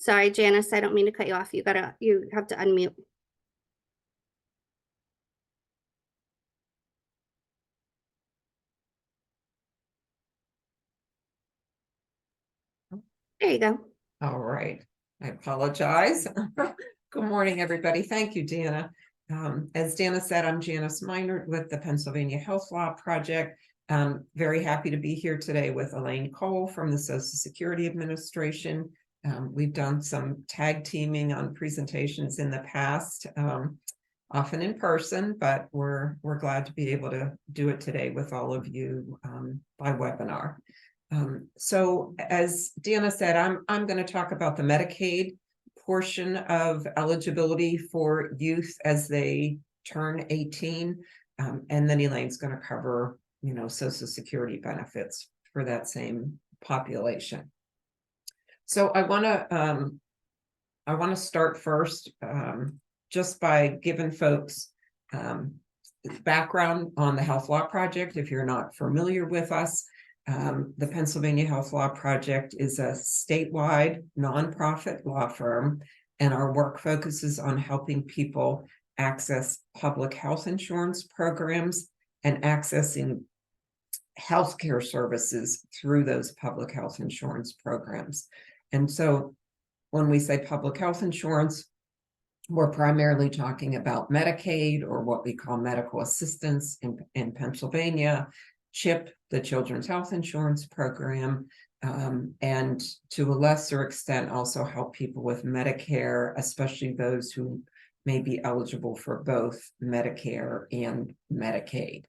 Sorry, Janice, I don't mean to cut you off. You have to unmute. There you go. All right. I apologize. Good morning, everybody. Thank you, Dana. As Dana said, I'm Janice Minor with the Pennsylvania Health Law Project. Very happy to be here today with Elaine Cole from the Social Security Administration. We've done some tag teaming on presentations in the past, often in person, but we're glad to be able to do it today with all of you by webinar. So as Deanna said, I'm going to talk about the Medicaid portion of eligibility for youth as they turn 18. And then Elaine's going to cover, Social Security benefits for that same population. So I want to start first just by giving folks background on the Health Law Project. If you're not familiar with us, the Pennsylvania Health Law Project is a statewide nonprofit law firm, and our work focuses on helping people access public health insurance programs and accessing healthcare services through those public health insurance programs. And so when we say public health insurance, we're primarily talking about Medicaid, or what we call medical assistance in Pennsylvania, CHIP, the Children's Health Insurance Program, and to a lesser extent also help people with Medicare, especially those who may be eligible for both Medicare and Medicaid.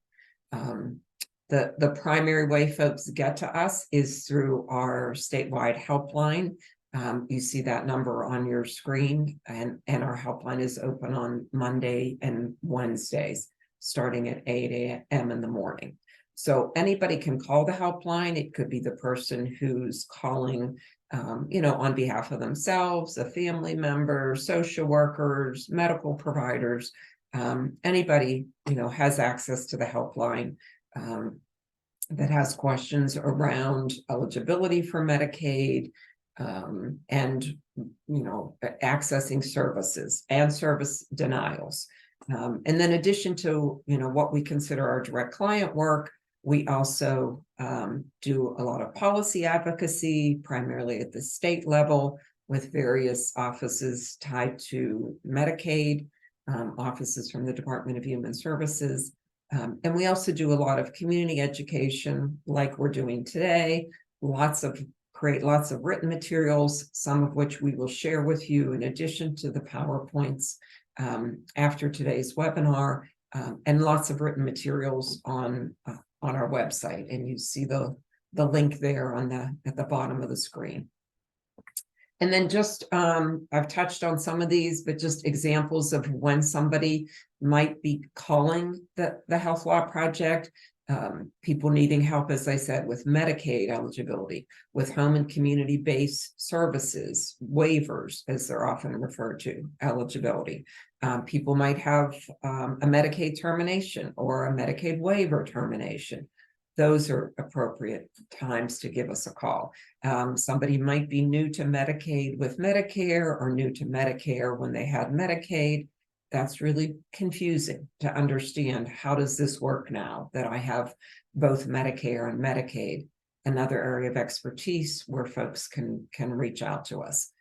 The primary way folks get to us is through our statewide helpline. You see that number on your screen, and our helpline is open on Monday and Wednesdays, starting at 8 a.m. in the morning. So anybody can call the helpline. It could be the person who's calling, on behalf of themselves, a family member, social workers, medical providers. Anybody, has access to the helpline that has questions around eligibility for Medicaid, and accessing services and service denials. And then in addition to what we consider our direct client work, we also do a lot of policy advocacy, primarily at the state level, with various offices tied to Medicaid, offices from the Department of Human Services. And we also do a lot of community education, like we're doing today, create lots of written materials, some of which we will share with you in addition to the PowerPoints after today's webinar, and lots of written materials on our website. And you see the link there at the bottom of the screen. And then just, I've touched on some of these, but just examples of when somebody might be calling the Health Law Project. People needing help, as I said, with Medicaid eligibility, with home and community-based services, waivers, as they're often referred to, eligibility. People might have a Medicaid termination or a Medicaid waiver termination. Those are appropriate times to give us a call. Somebody might be new to Medicaid with Medicare, or new to Medicare when they had Medicaid. That's really confusing to understand. How does this work now that I have both Medicare and Medicaid? Another area of expertise where folks can reach out to us.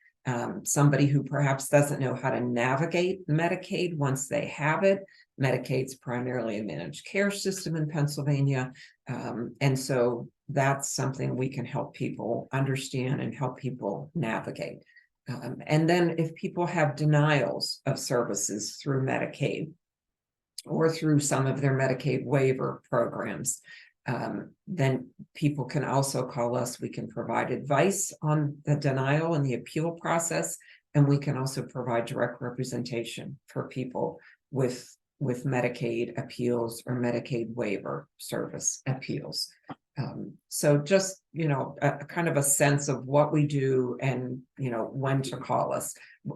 Somebody who perhaps doesn't know how to navigate Medicaid once they have it. Medicaid's primarily a managed care system in Pennsylvania. And so that's something we can help people understand and help people navigate. And then if people have denials of services through Medicaid or through some of their Medicaid waiver programs, then people can also call us. We can provide advice on the denial and the appeal process, and we can also provide direct representation for people with Medicaid appeals or Medicaid waiver service appeals. So just, a kind of a sense of what we do and, when to call us.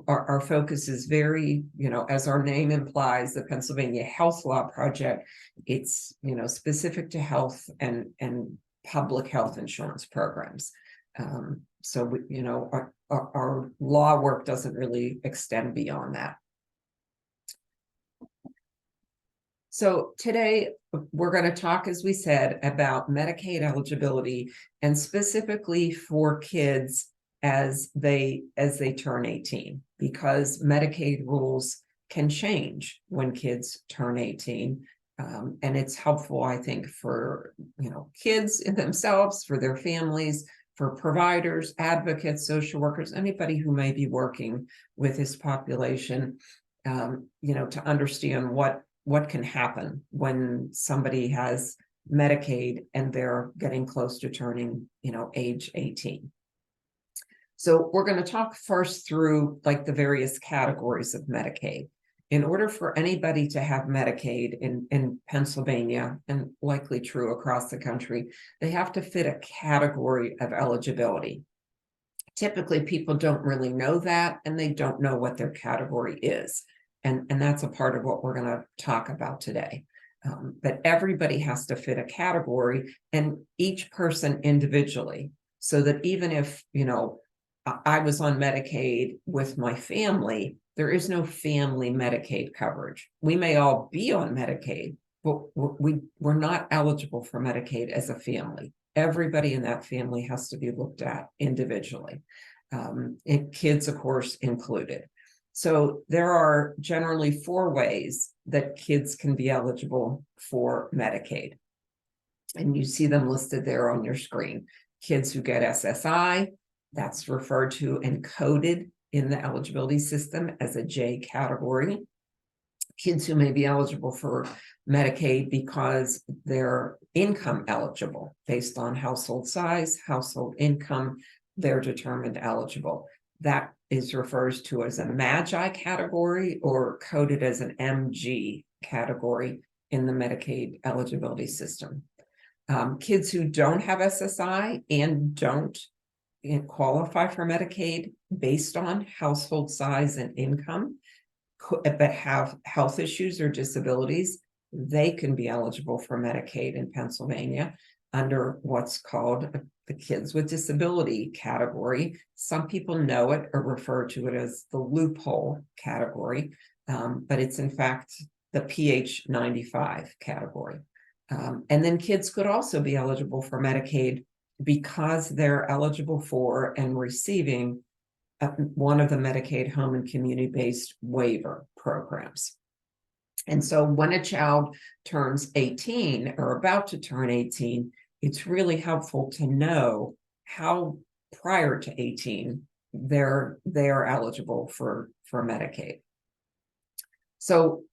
Our focus is very, as our name implies, the Pennsylvania Health Law Project. It's, specific to health and public health insurance programs. So, our law work doesn't really extend beyond that. So today we're going to talk, as we said, about Medicaid eligibility, and specifically for kids as they turn 18, because Medicaid rules can change when kids turn 18. And it's helpful, I think, for kids in themselves, for their families, for providers, advocates, social workers, anybody who may be working with this population, to understand what can happen when somebody has Medicaid and they're getting close to turning, age 18. So we're going to talk first through like the various categories of Medicaid. In order for anybody to have Medicaid in Pennsylvania, and likely true across the country, they have to fit a category of eligibility. Typically, people don't really know that, and they don't know what their category is. And that's a part of what we're going to talk about today. But everybody has to fit a category, and each person individually, so that even if, I was on Medicaid with my family, there is no family Medicaid coverage. We may all be on Medicaid, but we're not eligible for Medicaid as a family. Everybody in that family has to be looked at individually, and kids, of course, included. So there are generally 4 ways that kids can be eligible for Medicaid. And you see them listed there on your screen. Kids who get SSI, that's referred to and coded in the eligibility system as a J category. Kids who may be eligible for Medicaid because they're income eligible based on household size, household income, they're determined eligible. That is referred to as a MAGI category, or coded as an MG category in the Medicaid eligibility system. Kids who don't have SSI and don't qualify for Medicaid based on household size and income, but have health issues or disabilities, they can be eligible for Medicaid in Pennsylvania under what's called the Kids with Disability category. Some people know it or refer to it as the loophole category, but it's in fact the PH 95 category. And then kids could also be eligible for Medicaid because they're eligible for and receiving one of the Medicaid home and community-based waiver programs. And so when a child turns 18 or about to turn 18, it's really helpful to know how prior to 18 they're eligible for Medicaid. So,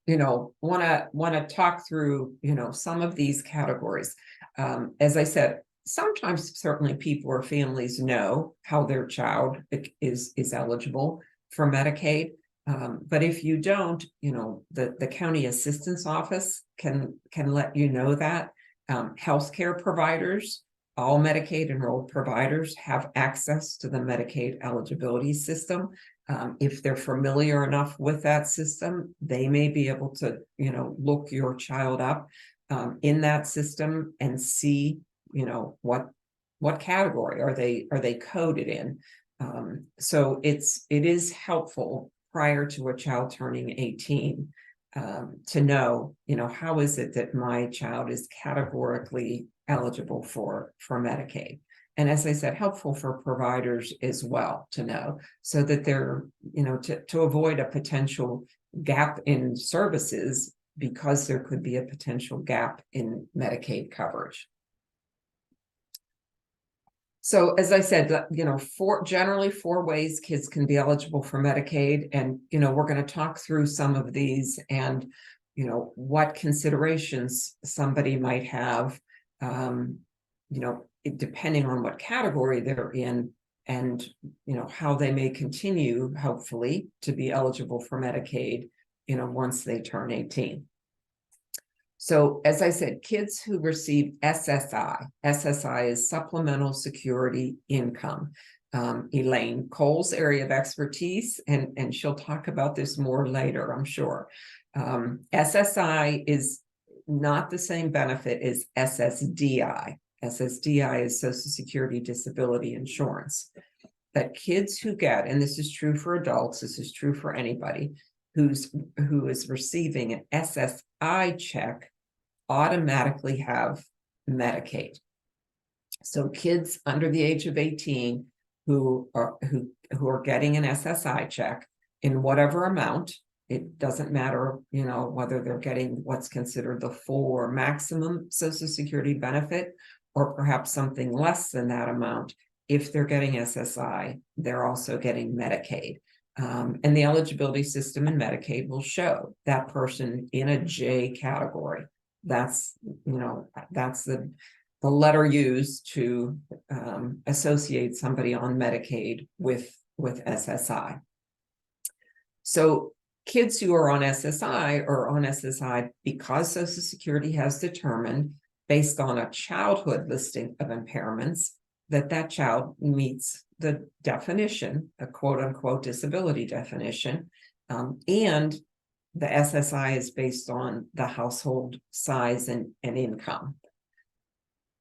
want to talk through, some of these categories. As I said, sometimes certainly people or families know how their child is eligible for Medicaid. But if you don't, the county assistance office can let you know that. Healthcare providers, all Medicaid enrolled providers, have access to the Medicaid eligibility system. If they're familiar enough with that system, they may be able to, look your child up in that system and see, what category are they coded in. So it is helpful prior to a child turning 18 to know, how is it that my child is categorically eligible for Medicaid. And as I said, helpful for providers as well to know, so that they're, to avoid a potential gap in services, because there could be a potential gap in Medicaid coverage. So as I said, generally 4 ways kids can be eligible for Medicaid. And, we're going to talk through some of these and, what considerations somebody might have, depending on what category they're in, and, how they may continue, hopefully, to be eligible for Medicaid, once they turn 18. So as I said, kids who receive SSI is Supplemental Security Income. Elaine Cole's area of expertise, and she'll talk about this more later, I'm sure. SSI is not the same benefit as SSDI. SSDI is Social Security Disability Insurance. that kids who get, and this is true for adults, this is true for anybody who is receiving an SSI check, automatically have Medicaid. So kids under the age of 18 who are getting an SSI check in whatever amount, it doesn't matter, whether they're getting what's considered the full or maximum Social Security benefit, or perhaps something less than that amount. If they're getting SSI, they're also getting Medicaid. And the eligibility system in Medicaid will show that person in a J category. That's the letter used to associate somebody on Medicaid with SSI. So kids who are on SSI are on SSI because Social Security has determined, based on a childhood listing of impairments, that child meets the definition, a quote unquote disability definition, and the SSI is based on the household size and income.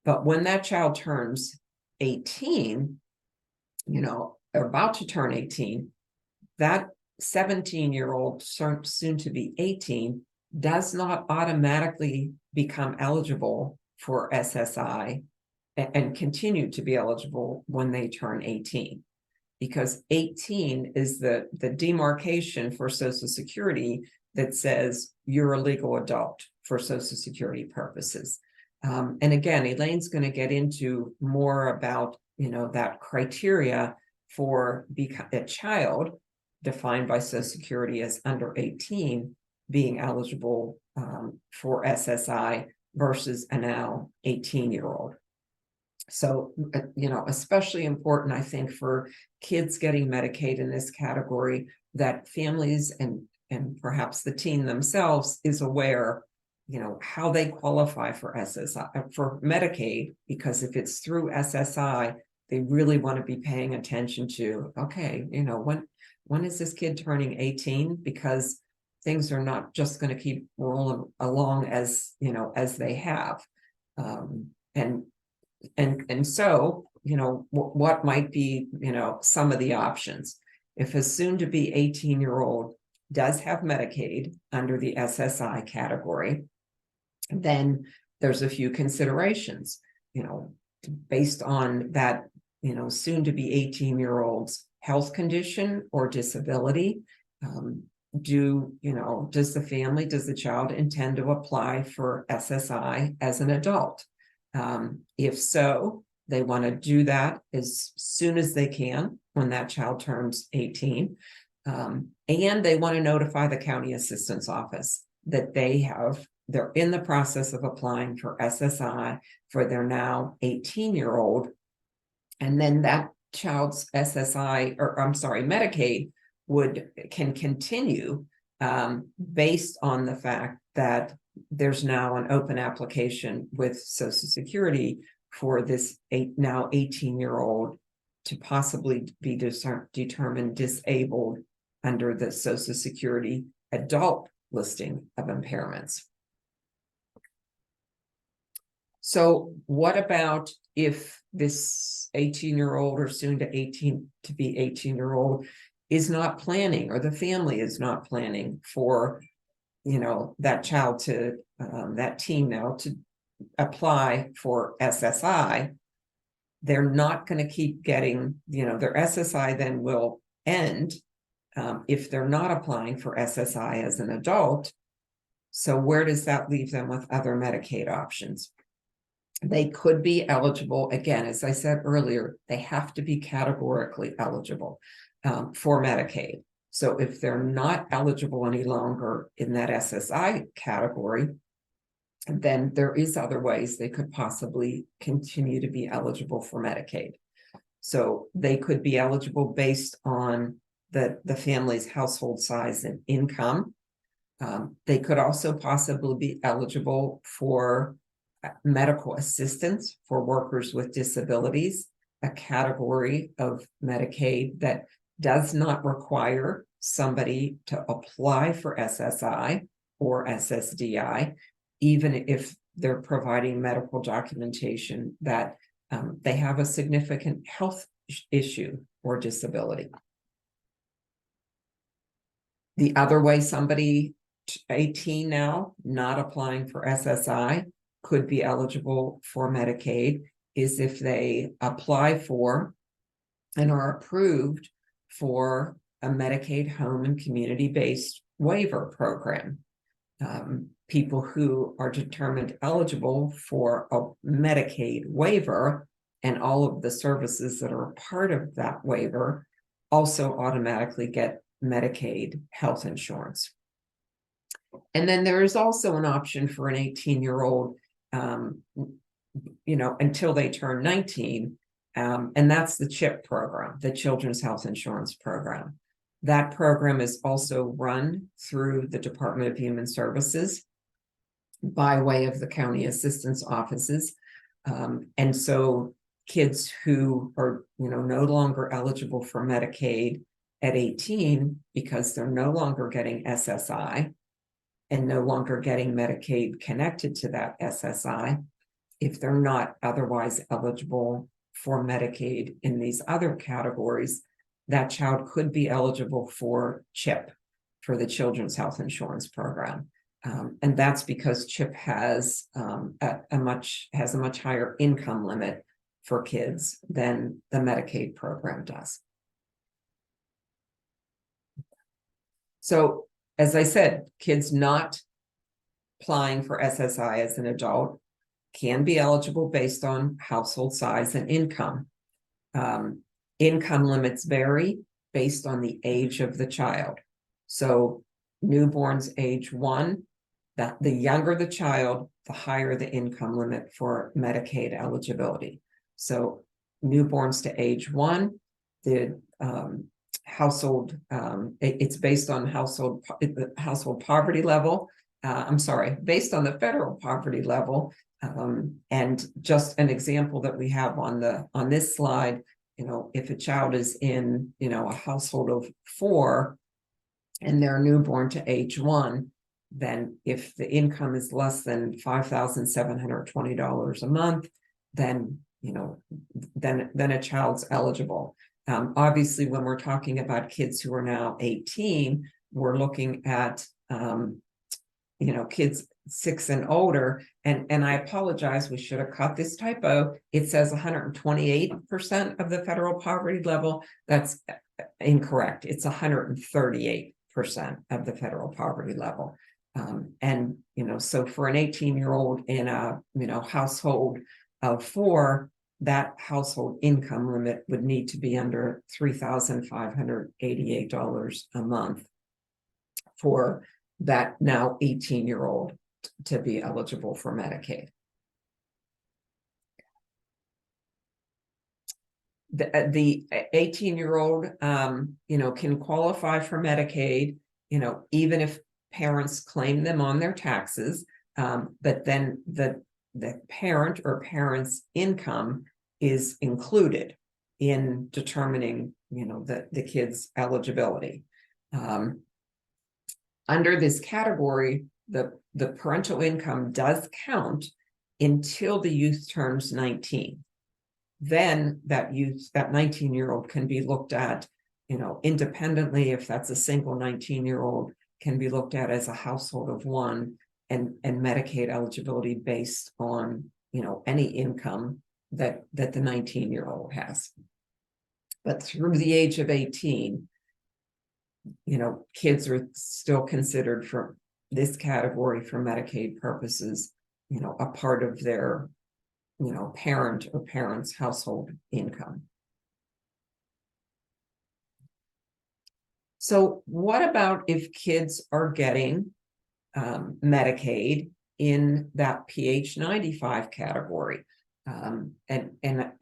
But when that child turns 18, they're about to turn 18, that 17-year-old, soon to be 18, does not automatically become eligible for SSI and continue to be eligible when they turn 18, because 18 is the demarcation for Social Security that says you're a legal adult for Social Security purposes. And again, Elaine's going to get into more about that criteria for a child defined by Social Security as under 18 being eligible for SSI versus a now 18-year-old. So, especially important, I think, for kids getting Medicaid in this category, that families and perhaps the teen themselves is aware, how they qualify for SSI, for Medicaid, because if it's through SSI, they really want to be paying attention to, okay, when is this kid turning 18? Because things are not just going to keep rolling along as they have. And so, what might be, some of the options. If a soon to be 18-year-old does have Medicaid under the SSI category, then there's a few considerations, based on that, soon to be 18-year-old's health condition or disability. Does the child intend to apply for SSI as an adult? If so, they want to do that as soon as they can when that child turns 18. And they want to notify the county assistance office that they're in the process of applying for SSI for their now 18-year-old. And then that child's Medicaid can continue based on the fact that there's now an open application with Social Security for this now 18-year-old to possibly be determined disabled under the Social Security adult listing of impairments. So what about if this 18-year-old or soon to be 18-year-old is not planning, or the family is not planning for that child to that teen now to apply for SSI? They're not going to keep getting, their SSI then will end if they're not applying for SSI as an adult. So where does that leave them with other Medicaid options? They could be eligible, again, as I said earlier, they have to be categorically eligible for Medicaid. So if they're not eligible any longer in that SSI category, then there is other ways they could possibly continue to be eligible for Medicaid. So they could be eligible based on the family's household size and income. They could also possibly be eligible for medical assistance for workers with disabilities, a category of Medicaid that does not require somebody to apply for SSI or SSDI, even if they're providing medical documentation that they have a significant health issue or disability. The other way somebody 18 now, not applying for SSI, could be eligible for Medicaid is if they apply for and are approved for a Medicaid home and community-based waiver program. People who are determined eligible for a Medicaid waiver and all of the services that are a part of that waiver also automatically get Medicaid health insurance. And then there is also an option for an 18-year-old, until they turn 19, and that's the CHIP program, the Children's Health Insurance Program. That program is also run through the Department of Human Services by way of the county assistance offices. And so kids who are, no longer eligible for Medicaid at 18 because they're no longer getting SSI and no longer getting Medicaid connected to that SSI, if they're not otherwise eligible for Medicaid in these other categories, that child could be eligible for CHIP, for the Children's Health Insurance Program. And that's because CHIP has a much higher income limit for kids than the Medicaid program does. So, as I said, kids not applying for SSI as an adult can be eligible based on household size and income. Income limits vary based on the age of the child. So newborns age 1, the younger the child, the higher the income limit for Medicaid eligibility. So newborns to age 1, the household, it's based on household poverty level. Based on the federal poverty level. And just an example that we have on this slide, if a child is in, a household of 4 and they're newborn to age 1, then if the income is less than $5,720 a month, then, then a child's eligible. Obviously, when we're talking about kids who are now 18, we're looking at, kids 6 and older, and I apologize, we should have caught this typo. It says 128% of the federal poverty level. That's incorrect. It's 138% of the federal poverty level. And so for an 18-year-old in a household of 4, that household income limit would need to be under $3,588 a month for that now 18-year-old to be eligible for Medicaid. The 18-year-old, can qualify for Medicaid, even if parents claim them on their taxes, but then the parent or parents' income is included in determining, the kid's eligibility. Under this category, the parental income does count until the youth turns 19. Then that 19-year-old can be looked at, independently. If that's a single 19-year-old, can be looked at as a household of 1 and Medicaid eligibility based on, any income that the 19-year-old has. But through the age of 18, kids are still considered for this category for Medicaid purposes, a part of their, parent or parents' household income. So what about if kids are getting Medicaid in that PH95 category? And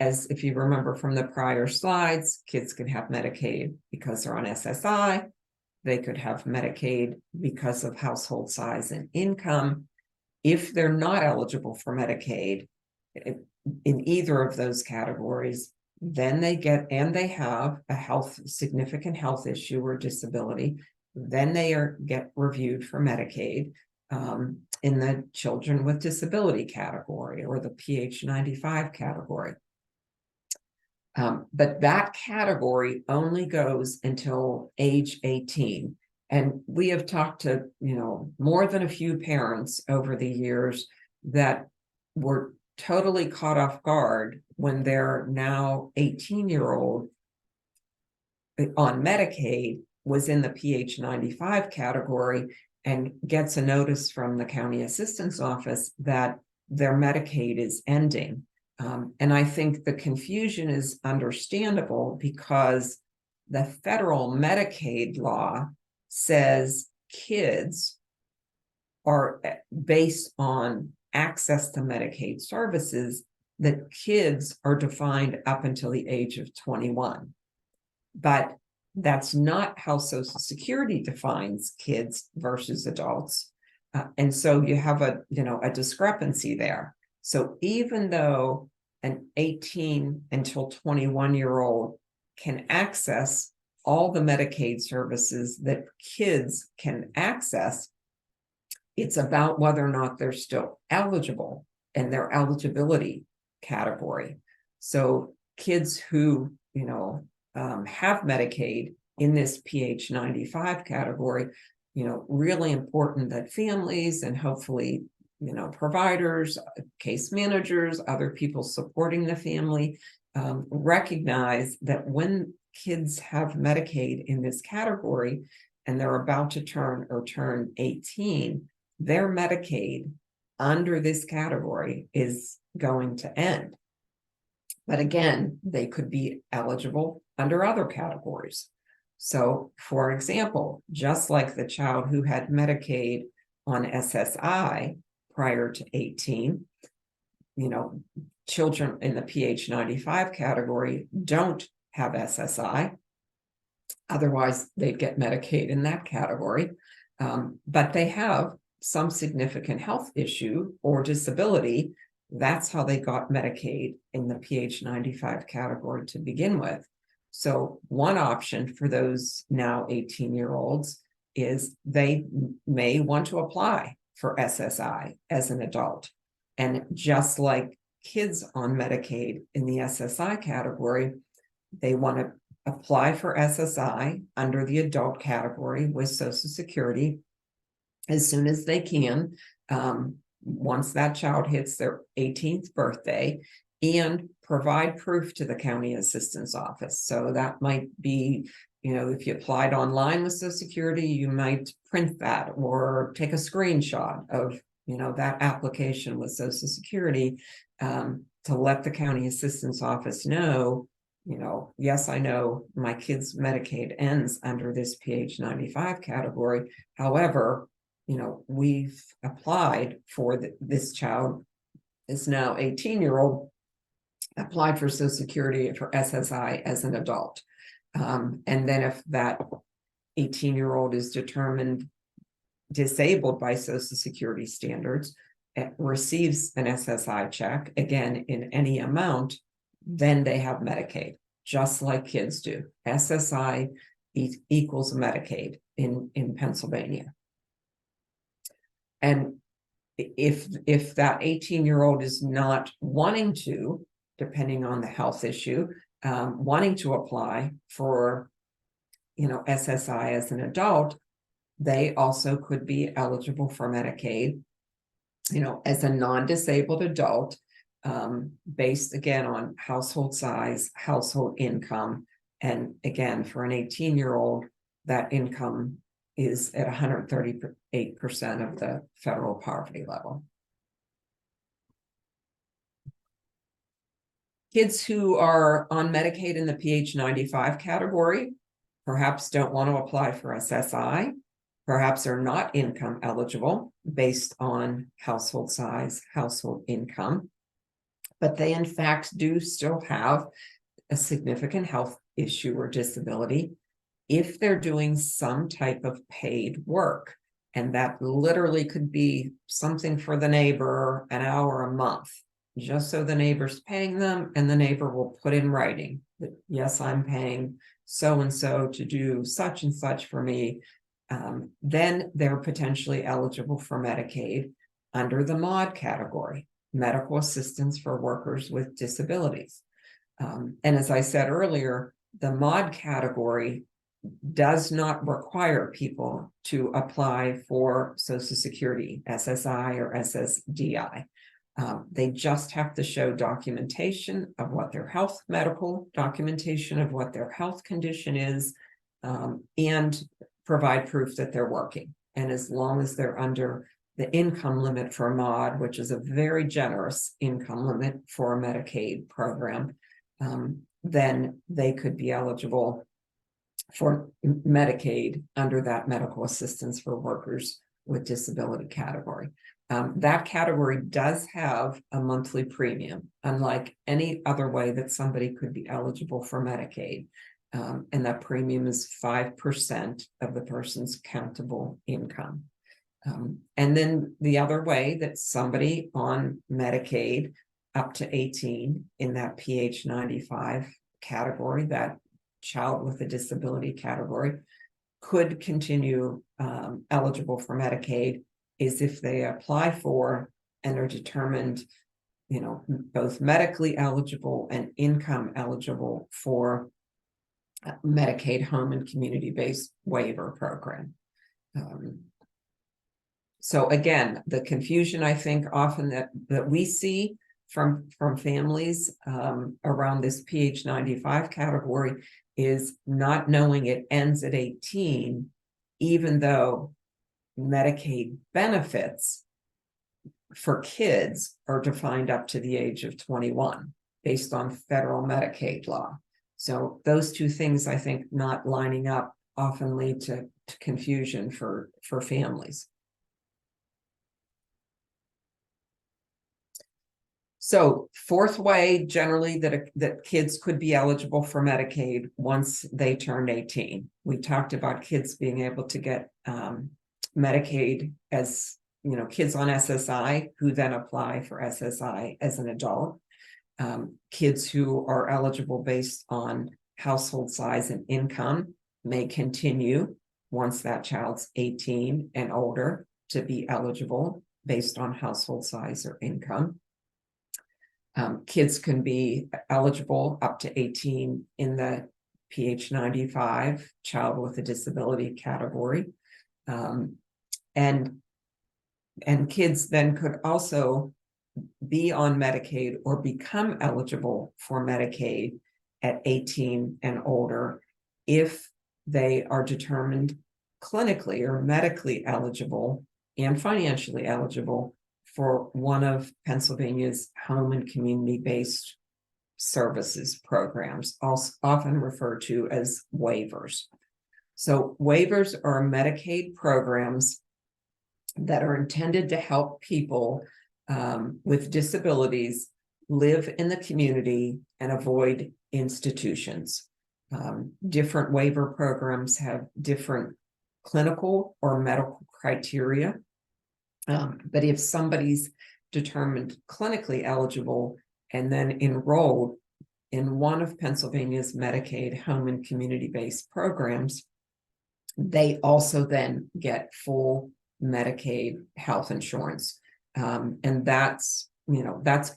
as if you remember from the prior slides, kids can have Medicaid because they're on SSI. They could have Medicaid because of household size and income. If they're not eligible for Medicaid in either of those categories, then they have a significant health issue or disability, then they get reviewed for Medicaid in the children with disability category or the PH95 category. But that category only goes until age 18. And we have talked to, more than a few parents over the years that were totally caught off guard when their now 18-year-old on Medicaid was in the PH 95 category and gets a notice from the county assistance office that their Medicaid is ending. And I think the confusion is understandable because the federal Medicaid law says kids are based on access to Medicaid services, that kids are defined up until the age of 21. But that's not how Social Security defines kids versus adults. And so you have a discrepancy there. So even though an 18 until 21-year-old can access all the Medicaid services that kids can access, it's about whether or not they're still eligible in their eligibility category. So kids who, have Medicaid in this PH 95 category, really important that families and hopefully, providers, case managers, other people supporting the family, recognize that when kids have Medicaid in this category and they're about to turn 18, their Medicaid under this category is going to end. But again, they could be eligible under other categories. So, for example, just like the child who had Medicaid on SSI prior to 18, children in the PH 95 category don't have SSI. Otherwise, they'd get Medicaid in that category. But they have some significant health issue or disability. That's how they got Medicaid in the PH 95 category to begin with. So one option for those now 18-year-olds is they may want to apply for SSI as an adult. And just like kids on Medicaid in the SSI category, they want to apply for SSI under the adult category with Social Security as soon as they can. Once that child hits their 18th birthday, and provide proof to the county assistance office. So that might be, if you applied online with Social Security, you might print that or take a screenshot of, that application with Social Security to let the county assistance office know, yes, I know my kid's Medicaid ends under this PH 95 category. However, we've applied for this child is now 18-year-old, applied for Social Security for SSI as an adult. And then if that 18-year-old is determined disabled by Social Security standards, it receives an SSI check, again, in any amount, then they have Medicaid, just like kids do. SSI equals Medicaid in Pennsylvania. And if that 18-year-old is not wanting to, depending on the health issue, wanting to apply for, SSI as an adult, they also could be eligible for Medicaid, as a non-disabled adult, based again on household size, household income. And again, for an 18-year-old, that income is at 138% of the federal poverty level. Kids who are on Medicaid in the PH 95 category perhaps don't want to apply for SSI, perhaps are not income eligible based on household size, household income, but they in fact do still have a significant health issue or disability if they're doing some type of paid work. And that literally could be something for the neighbor an hour a month, just so the neighbor's paying them, and the neighbor will put in writing that, yes, I'm paying so-and-so to do such and such for me. Then they're potentially eligible for Medicaid under the MAUD category, medical assistance for workers with disabilities. And as I said earlier, the mod category does not require people to apply for Social Security, SSI or SSDI. They just have to show documentation of what their medical documentation of what their health condition is, and provide proof that they're working. And as long as they're under the income limit for mod, which is a very generous income limit for a Medicaid program, then they could be eligible for Medicaid under that medical assistance for workers with disability category. That category does have a monthly premium, unlike any other way that somebody could be eligible for Medicaid. And that premium is 5% of the person's countable income. And then the other way that somebody on Medicaid up to 18 in that PH 95 category, that child with a disability category, could continue eligible for Medicaid is if they apply for and are determined, both medically eligible and income eligible for Medicaid home and community-based waiver program. So again, the confusion I think often that we see from families around this PH 95 category is not knowing it ends at 18, even though Medicaid benefits for kids are defined up to the age of 21 based on federal Medicaid law. So those two things, I think, not lining up often lead to confusion for families. So fourth way generally that kids could be eligible for Medicaid once they turned 18. We talked about kids being able to get Medicaid as kids on SSI who then apply for SSI as an adult. Kids who are eligible based on household size and income may continue once that child's 18 and older to be eligible based on household size or income. Kids can be eligible up to 18 in the PH 95 child with a disability category. And kids then could also be on Medicaid or become eligible for Medicaid at 18 and older if they are determined clinically or medically eligible and financially eligible for one of Pennsylvania's home and community-based services programs, also often referred to as waivers. So waivers are Medicaid programs that are intended to help people with disabilities live in the community and avoid institutions. Different waiver programs have different clinical or medical criteria. But if somebody's determined clinically eligible and then enrolled in one of Pennsylvania's Medicaid home and community-based programs, they also then get full Medicaid health insurance. And that's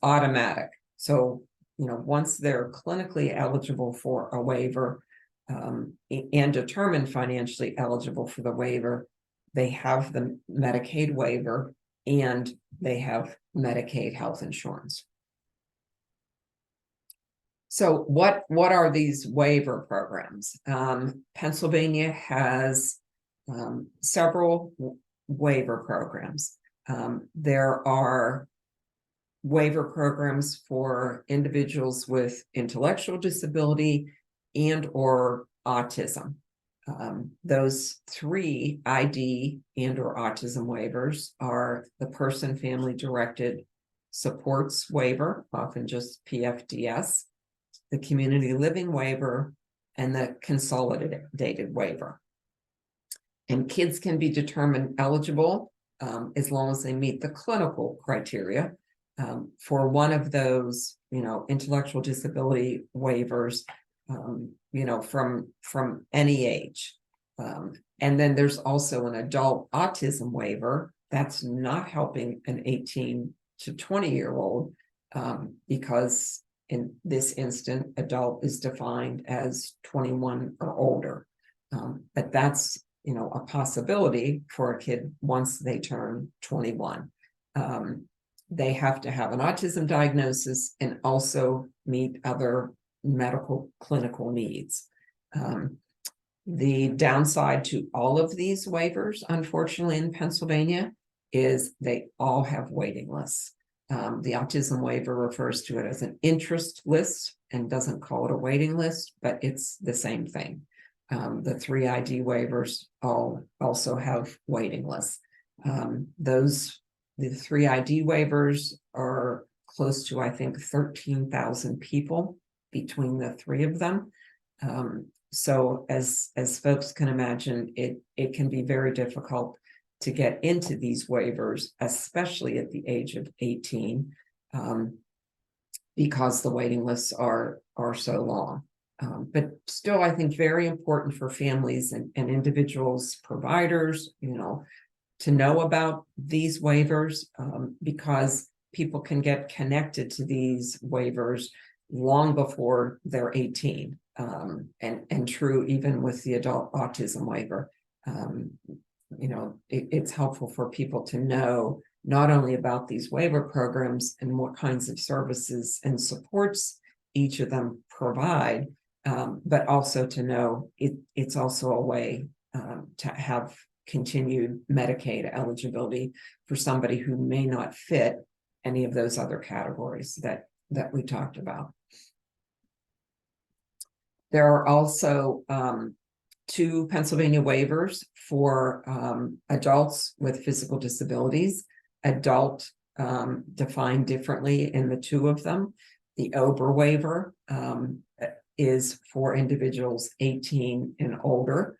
automatic. So, once they're clinically eligible for a waiver and determined financially eligible for the waiver, they have the Medicaid waiver and they have Medicaid health insurance. So what are these waiver programs? Pennsylvania has several waiver programs. There are waiver programs for individuals with intellectual disability and or autism. Those three ID and or autism waivers are the person family directed supports waiver, often just PFDS, the community living waiver, and the consolidated waiver. And kids can be determined eligible as long as they meet the clinical criteria for one of those, intellectual disability waivers, from any age. And then there's also an adult autism waiver that's not helping an 18 to 20-year-old because in this instant, adult is defined as 21 or older. But that's, a possibility for a kid once they turn 21. They have to have an autism diagnosis and also meet other medical clinical needs. The downside to all of these waivers, unfortunately, in Pennsylvania, is they all have waiting lists. The autism waiver refers to it as an interest list and doesn't call it a waiting list, but it's the same thing. The 3 ID waivers also have waiting lists. The 3 ID waivers are close to, I think, 13,000 people between the 3 of them. So as folks can imagine, it can be very difficult to get into these waivers, especially at the age of 18, because the waiting lists are so long. But still, I think very important for families and individuals, providers, to know about these waivers, because people can get connected to these waivers long before they're 18. And true even with the adult autism waiver. It's helpful for people to know not only about these waiver programs and what kinds of services and supports each of them provide, but also to know it's also a way to have continued Medicaid eligibility for somebody who may not fit any of those other categories that we talked about. There are also 2 Pennsylvania waivers for adults with physical disabilities. Adult defined differently in the 2 of them. The OBRA waiver is for individuals 18 and older,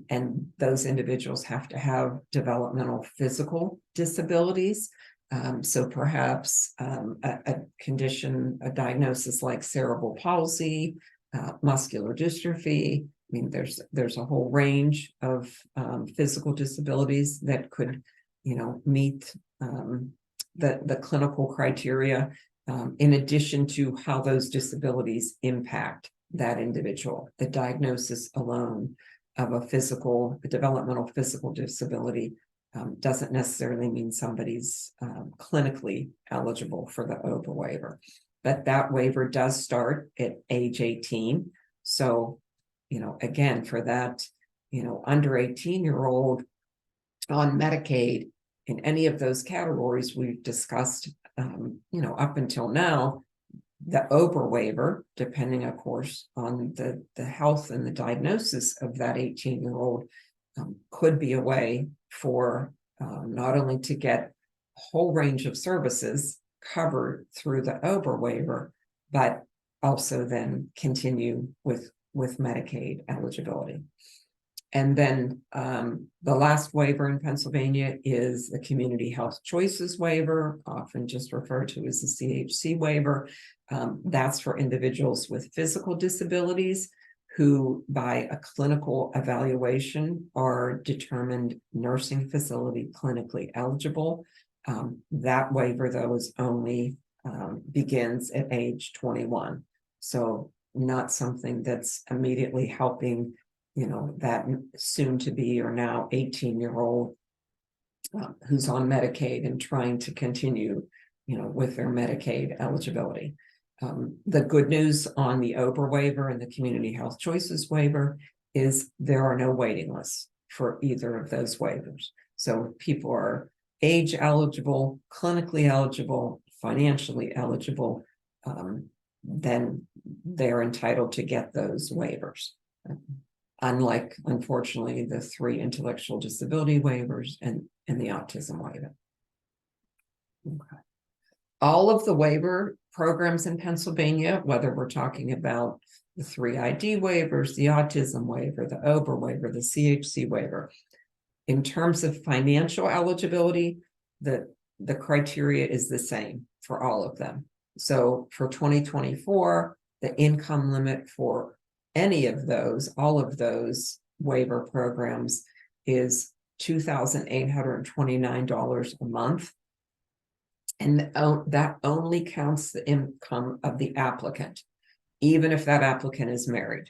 and those individuals have to have developmental physical disabilities. So perhaps a condition, a diagnosis like cerebral palsy, muscular dystrophy. I mean, there's a whole range of physical disabilities that could, meet the clinical criteria, in addition to how those disabilities impact that individual. The diagnosis alone of a developmental physical disability doesn't necessarily mean somebody's clinically eligible for the OBRA waiver. But that waiver does start at age 18. So, again, for that, under 18-year-old on Medicaid in any of those categories we've discussed, up until now, the OBRA waiver, depending, of course, on the health and the diagnosis of that 18-year-old, could be a way for not only to get a whole range of services covered through the OBRA waiver, but also then continue with Medicaid eligibility. And then the last waiver in Pennsylvania is the Community Health Choices waiver, often just referred to as the CHC waiver. That's for individuals with physical disabilities who, by a clinical evaluation, are determined nursing facility clinically eligible. That waiver, though, is only begins at age 21. So not something that's immediately helping, that soon to be or now 18-year-old who's on Medicaid and trying to continue, with their Medicaid eligibility. The good news on the OBRA waiver and the Community Health Choices waiver is there are no waiting lists for either of those waivers. So people are age eligible, clinically eligible, financially eligible, then they're entitled to get those waivers. Unlike, unfortunately, the 3 intellectual disability waivers and the autism waiver. Okay. All of the waiver programs in Pennsylvania, whether we're talking about the 3 ID waivers, the autism waiver, the OBRA waiver, the CHC waiver, in terms of financial eligibility, the criteria is the same for all of them. So for 2024, the income limit for any of those, all of those waiver programs is $2,829 a month. And that only counts the income of the applicant, even if that applicant is married.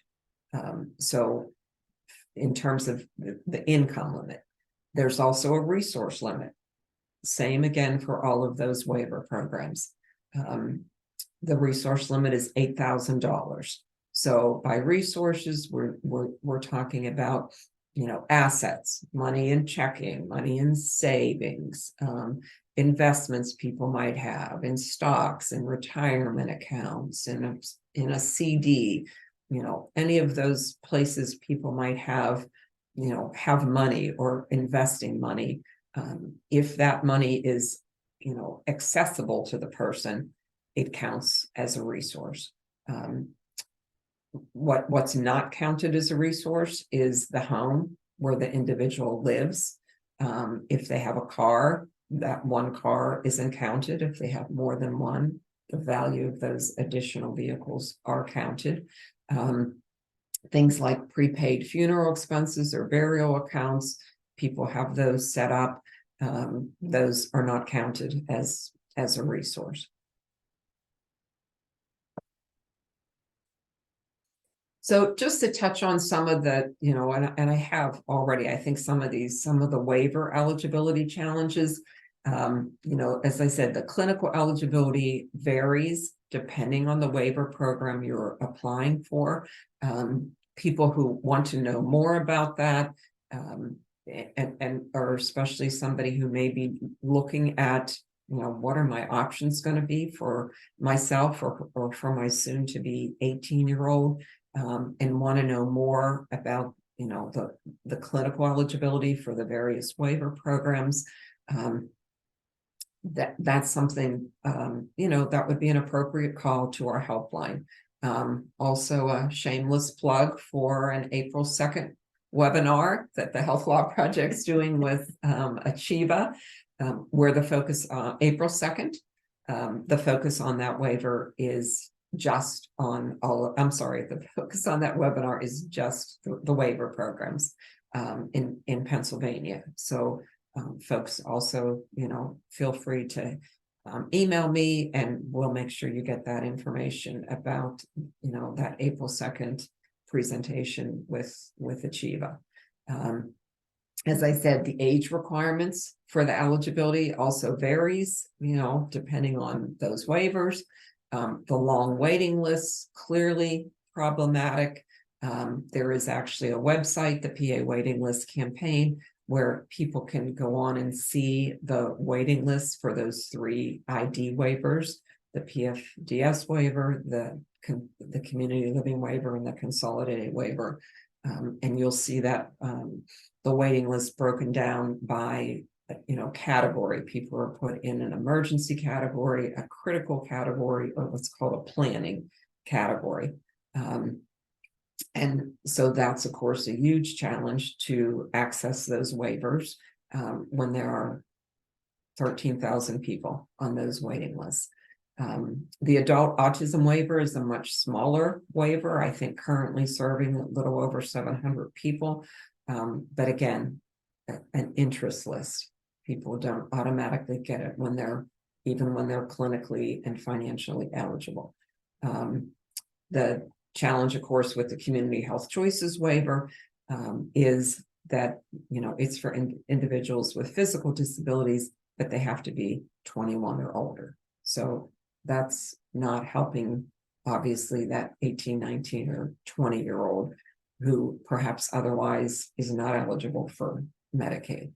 So in terms of the income limit, there's also a resource limit. Same again for all of those waiver programs. The resource limit is $8,000. So by resources, we're talking about, assets, money in checking, money in savings, investments people might have in stocks and retirement accounts, in a CD, any of those places people might have, have money or investing money. If that money is, accessible to the person, it counts as a resource. What's not counted as a resource is the home where the individual lives. If they have a car, that one car isn't counted. If they have more than one, the value of those additional vehicles are counted. Things like prepaid funeral expenses or burial accounts, people have those set up. Those are not counted as a resource. So just to touch on some of the, and I have already, I think some of the waiver eligibility challenges, as I said, the clinical eligibility varies depending on the waiver program you're applying for. People who want to know more about that, or especially somebody who may be looking at, what are my options going to be for myself or for my soon to be 18-year-old, and want to know more about, the clinical eligibility for the various waiver programs. That's something, that would be an appropriate call to our helpline. Also a shameless plug for an April 2nd webinar that the Health Law Project's doing with Achieva, where the focus April 2nd, the focus on that waiver is just on the focus on that webinar is just the waiver programs in Pennsylvania. So folks also, feel free to email me and we'll make sure you get that information about, that April 2nd presentation with Achieva. As I said, the age requirements for the eligibility also varies, depending on those waivers. The long waiting lists, clearly problematic. There is actually a website, the PA Waiting List Campaign, where people can go on and see the waiting lists for those 3 ID waivers, the PFDS waiver, the community living waiver, and the consolidated waiver. And you'll see that the waiting list broken down by, category. People are put in an emergency category, a critical category, or what's called a planning category. And so that's, of course, a huge challenge to access those waivers when there are 13,000 people on those waiting lists. The adult autism waiver is a much smaller waiver, I think currently serving a little over 700 people. But again, an interest list. People don't automatically get it even when they're clinically and financially eligible. The challenge, of course, with the community health choices waiver is that, it's for individuals with physical disabilities, but they have to be 21 or older. So that's not helping, obviously, that 18, 19, or 20-year-old who perhaps otherwise is not eligible for Medicaid.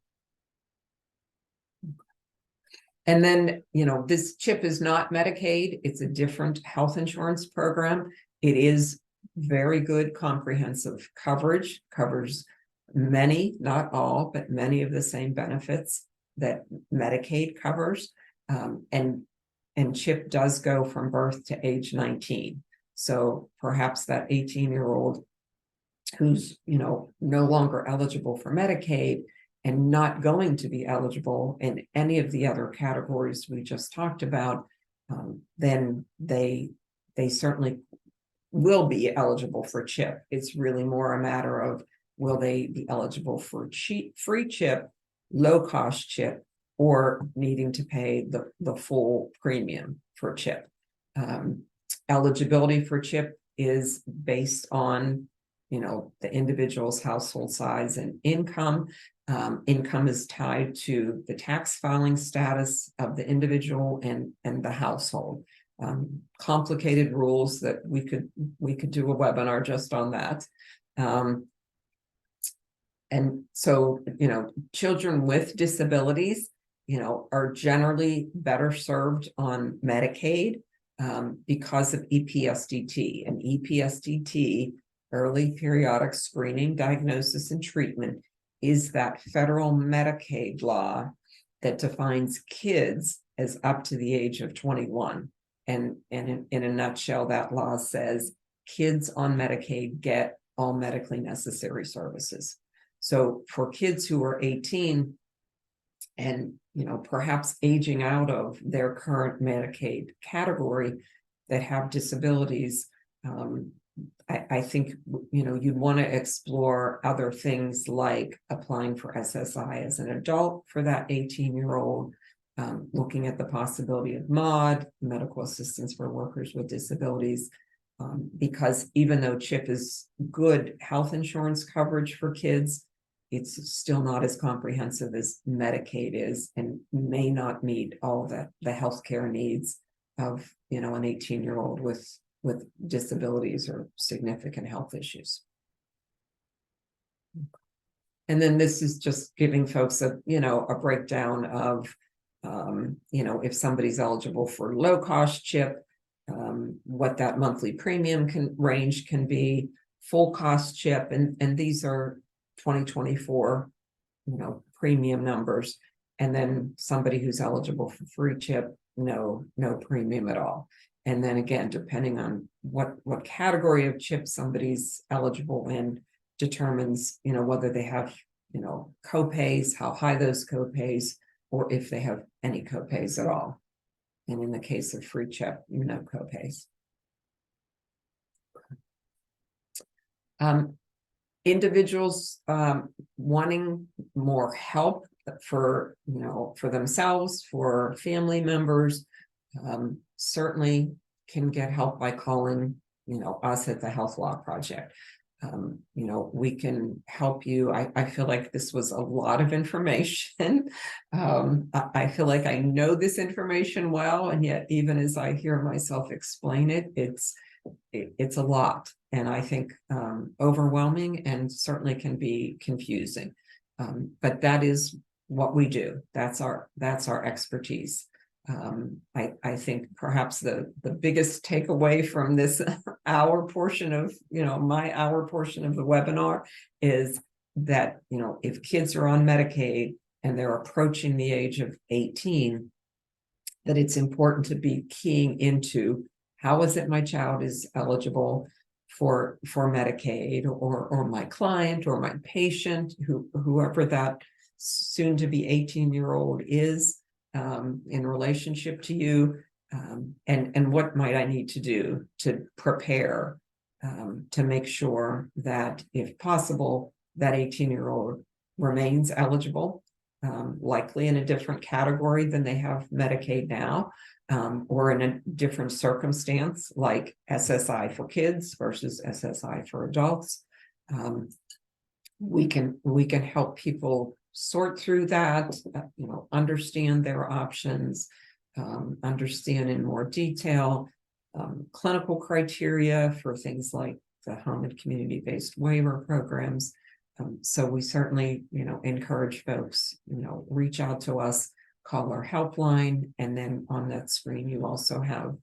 And then, this CHIP is not Medicaid. It's a different health insurance program. It is very good comprehensive coverage, covers many, not all, but many of the same benefits that Medicaid covers. And CHIP does go from birth to age 19. So perhaps that 18-year-old who's, no longer eligible for Medicaid and not going to be eligible in any of the other categories we just talked about, then they certainly will be eligible for CHIP. It's really more a matter of, will they be eligible for free CHIP, low-cost CHIP, or needing to pay the full premium for CHIP. Eligibility for CHIP is based on, the individual's household size and income. Income is tied to the tax filing status of the individual and the household. Complicated rules that we could do a webinar just on that. And so, children with disabilities, are generally better served on Medicaid because of EPSDT. And EPSDT, early periodic screening, diagnosis, and treatment, is that federal Medicaid law that defines kids as up to the age of 21. And in a nutshell, that law says kids on Medicaid get all medically necessary services. So for kids who are 18 and, perhaps aging out of their current Medicaid category that have disabilities, I think, you'd want to explore other things like applying for SSI as an adult for that 18-year-old, looking at the possibility of MAUD, medical assistance for workers with disabilities, because even though CHIP is good health insurance coverage for kids, it's still not as comprehensive as Medicaid is and may not meet all the healthcare needs of, an 18-year-old with disabilities or significant health issues. And then this is just giving folks a breakdown of, if somebody's eligible for low cost CHIP, what that monthly premium range can be, full cost CHIP, and these are 2024, premium numbers. And then somebody who's eligible for free CHIP, no premium at all. And then again, depending on what category of CHIP somebody's eligible in, determines, whether they have, copays, how high those copays, or if they have any copays at all. And in the case of free CHIP, no copays. Individuals wanting more help for themselves, for family members, certainly can get help by calling us at the Health Law Project. We can help you. I feel like this was a lot of information. I feel like I know this information well, and yet even as I hear myself explain it, it's a lot, and I think overwhelming, and certainly can be confusing. But that is what we do. That's our expertise. I think perhaps the biggest takeaway from this hour portion of my hour portion of the webinar is that if kids are on Medicaid and they're approaching the age of 18, that it's important to be keying into how is it my child is eligible for Medicaid, or my client or my patient, whoever that soon to be 18-year-old is, in relationship to you, and what might I need to do to prepare to make sure that, if possible, that 18-year-old remains eligible, likely in a different category than they have Medicaid now, or in a different circumstance, like SSI for kids versus SSI for adults. We can help people sort through that, understand their options, understand in more detail clinical criteria for things like the home and community-based waiver programs. So we certainly, encourage folks, reach out to us, call our helpline, and then on that screen, you also have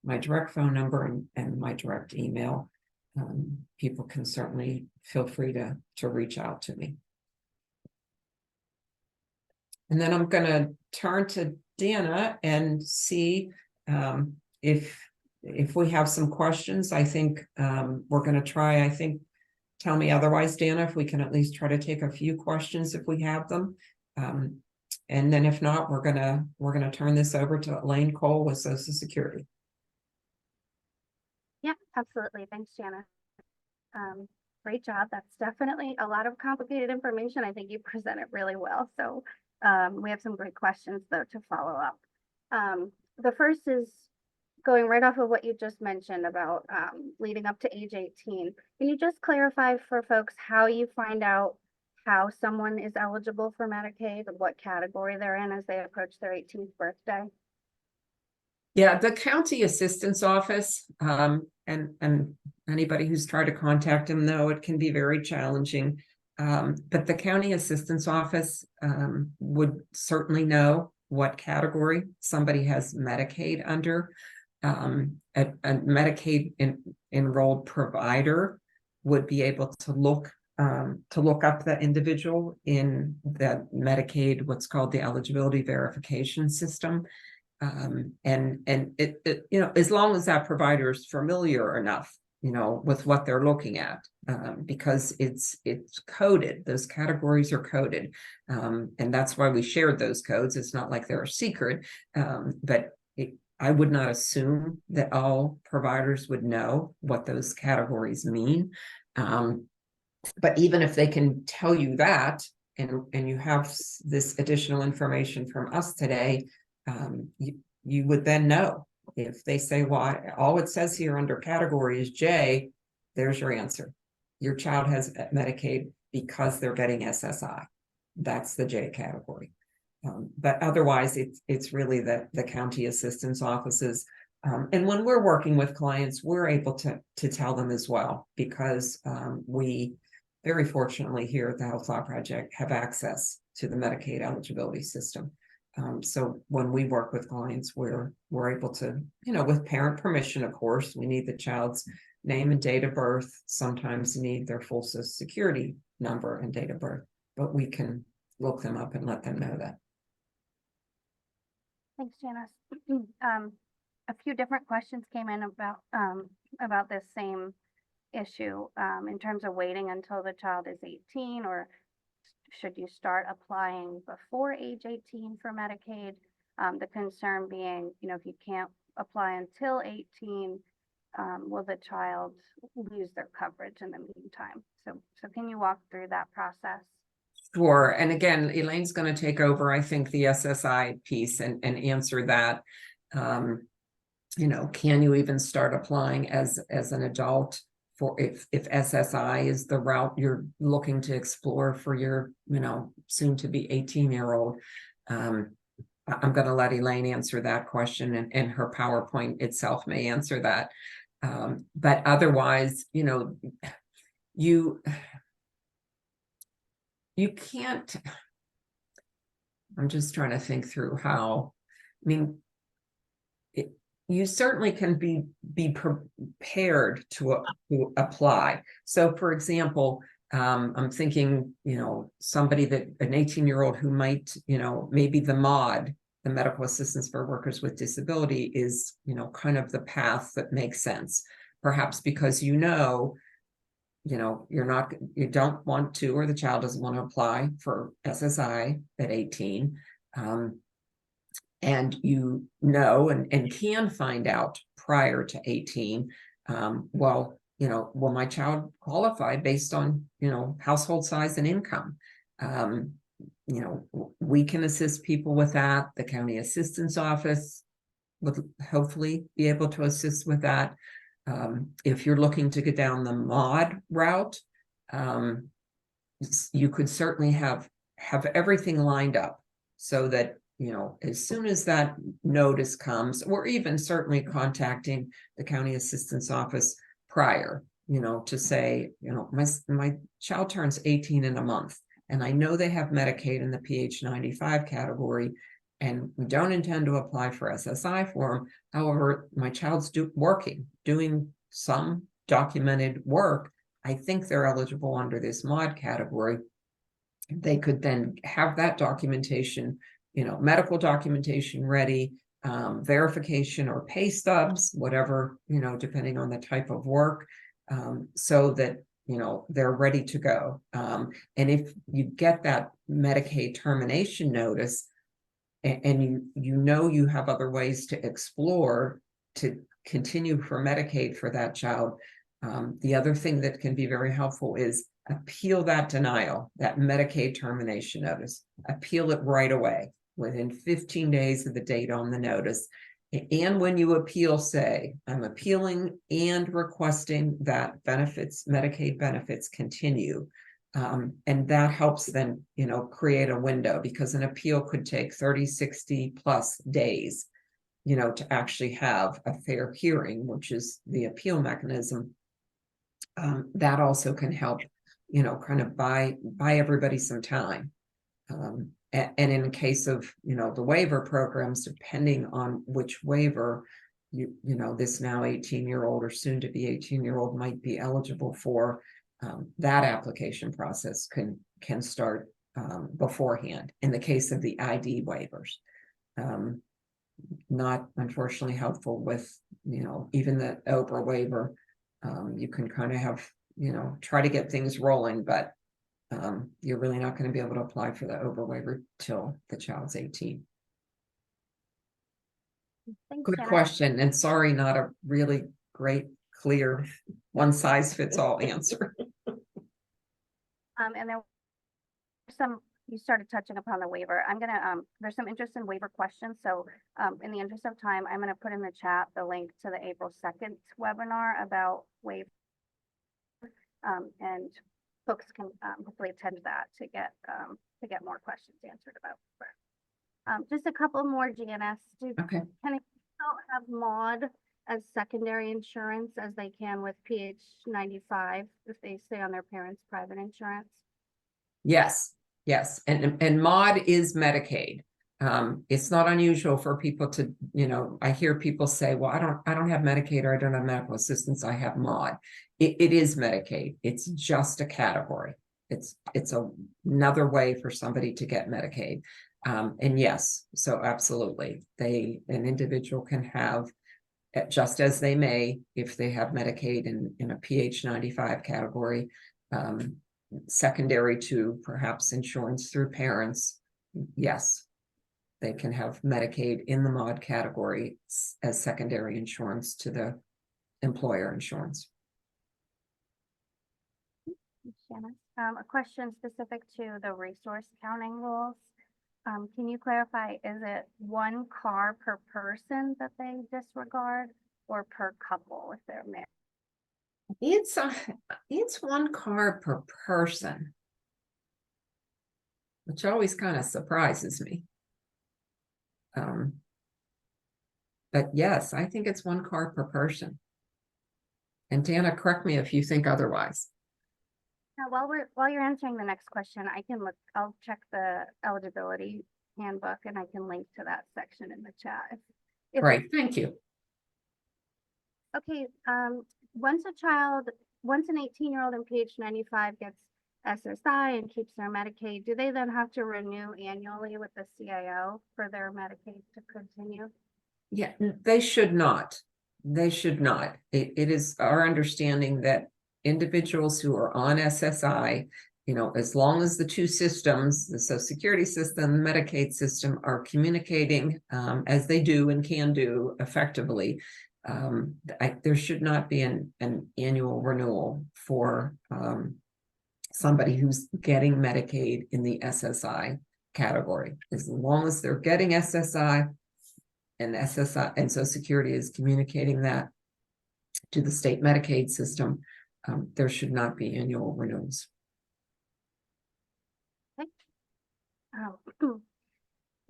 my direct phone number and my direct email. People can certainly feel free to reach out to me. And then I'm going to turn to Dana and see if we have some questions. I think we're going to try, tell me otherwise, Dana, if we can at least try to take a few questions if we have them. And then if not, we're gonna turn this over to Elaine Cole with Social Security. Yeah, absolutely. Thanks, Jana. Great job. That's definitely a lot of complicated information. I think you present it really well. So We have some great questions though to follow up. The first is going right off of what you just mentioned about leading up to age 18. Can you just clarify for folks how you find out how someone is eligible for Medicaid, what category they're in as they approach their 18th birthday? Yeah, the county assistance office, and anybody who's tried to contact them know it can be very challenging. But the county assistance office would certainly know what category somebody has Medicaid under. A Medicaid enrolled provider would be able to look up the individual in the Medicaid, what's called the eligibility verification system. And it as long as that provider is familiar enough, with what they're looking at, because it's coded. Those categories are coded, and that's why we shared those codes. It's not like they're a secret, but I would not assume that all providers would know what those categories mean. But even if they can tell you that, and you have this additional information from us today, you would then know. If they say, well, all it says here under category is J, there's your answer. Your child has Medicaid because they're getting SSI. That's the J category. But otherwise, it's really the county assistance offices. And when we're working with clients, we're able to tell them as well, because we very fortunately here at the Health Law Project have access to the Medicaid eligibility system. So when we work with clients, we're able to, with parent permission, of course, we need the child's name and date of birth, sometimes need their full Social Security number and date of birth, but we can look them up and let them know that. Thanks, Janice. A few different questions came in about this same issue in terms of waiting until the child is 18, or should you start applying before age 18 for Medicaid? The concern being, if you can't apply until 18, will the child lose their coverage in the meantime? So can you walk through that process? Sure. And again, Elaine's going to take over, I think, the SSI piece and answer that. Can you even start applying as an adult for if SSI is the route you're looking to explore for your, soon to be 18-year-old? I'm going to let Elaine answer that question, and her PowerPoint itself may answer that. But otherwise, you can't. I'm just trying to think through how. You certainly can be prepared to apply. So, for example, I'm thinking, somebody an 18-year-old who might, maybe the MAWD, the Medical Assistance for Workers with Disability, is, kind of the path that makes sense. Perhaps because you don't want to, or the child doesn't want to apply for SSI at 18. And and can find out prior to 18, will my child qualify based on, household size and income? We can assist people with that. The county assistance office would hopefully be able to assist with that. If you're looking to get down the MAWD route, you could certainly have everything lined up so that, as soon as that notice comes, or even certainly contacting the county assistance office prior, to say, my child turns 18 in a month, and I know they have Medicaid in the PH95 category, and we don't intend to apply for SSI for them. However, my child's doing some documented work. I think they're eligible under this MAWD category. They could then have that documentation, medical documentation ready, verification or pay stubs, whatever, depending on the type of work, so that, they're ready to go. And if you get that Medicaid termination notice, and you have other ways to explore to continue for Medicaid for that child, the other thing that can be very helpful is appeal that denial, that Medicaid termination notice, appeal it right away within 15 days of the date on the notice. And when you appeal, say, I'm appealing and requesting that Medicaid benefits continue. And that helps then, create a window, because an appeal could take 30, 60 plus days, to actually have a fair hearing, which is the appeal mechanism. That also can help, kind of buy everybody some time. And in case of, the waiver programs, depending on which waiver, this now 18-year-old or soon to be 18-year-old might be eligible for, that application process can start beforehand. In the case of the ID waivers, not unfortunately helpful with, even the OBRA waiver. You can kind of have, try to get things rolling, but you're really not going to be able to apply for the OBRA waiver till the child's 18. Thanks, Good Janice. question, and sorry, not a really great, clear, one size fits all answer. And there were some, you started touching upon the waiver. I'm gonna, there's some interest in waiver questions. So in the interest of time, I'm gonna put in the chat the link to the April 2nd webinar about waiver. And folks can hopefully attend that to get more questions answered about. Just a couple more, Janice. Okay. Can it still have MAUD as secondary insurance as they can with PH 95 if they stay on their parents' private insurance? Yes, and MAUD is Medicaid. It's not unusual for people to, I hear people say, well, I don't have Medicaid, or I don't have medical assistance, I have MAUD. It is Medicaid. It's just a category. It's another way for somebody to get Medicaid. And yes, so absolutely, an individual can have, just as they may, if they have Medicaid in a PH 95 category, secondary to perhaps insurance through parents, yes, they can have Medicaid in the MAUD category as secondary insurance to the employer insurance. Janice, a question specific to the resource counting rules. Can you clarify, is it one car per person that they disregard, or per couple if they're married? It's one car per person, which always kind of surprises me. But yes, I think it's one car per person. And Dana, correct me if you think otherwise. Now, while you're answering the next question, I can look. I'll check the eligibility handbook, and I can link to that section in the chat. Great, thank you. Okay. Once an 18-year-old in PH 95 gets SSI and keeps their Medicaid, do they then have to renew annually with the CIO for their Medicaid to continue? Yeah, they should not. They should not. It is our understanding that individuals who are on SSI, as long as the two systems, the Social Security system, the Medicaid system, are communicating as they do and can do effectively, there should not be an annual renewal for somebody who's getting Medicaid in the SSI category. As long as they're getting SSI, and SSI and Social Security is communicating that to the state Medicaid system, there should not be annual renewals. Okay.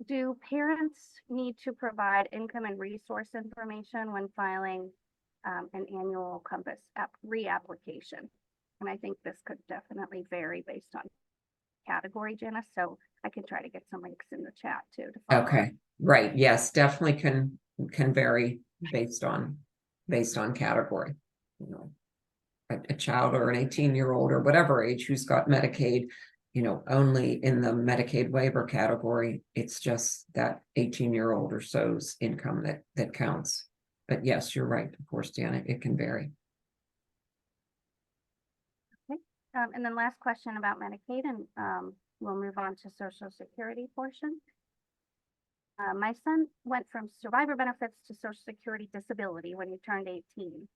Do parents need to provide income and resource information when filing an annual Compass reapplication? And I think this could definitely vary based on category, Janice. So I can try to get some links in the chat too. Okay, right. Yes, definitely can vary based on category. A child or an 18-year-old or whatever age who's got Medicaid, only in the Medicaid waiver category, it's just that 18-year-old or so's income that counts. But yes, you're right. Of course, Deanna, it can vary. Okay. And then last question about Medicaid, and we'll move on to Social Security portion. My son went from survivor benefits to Social Security disability when he turned 18.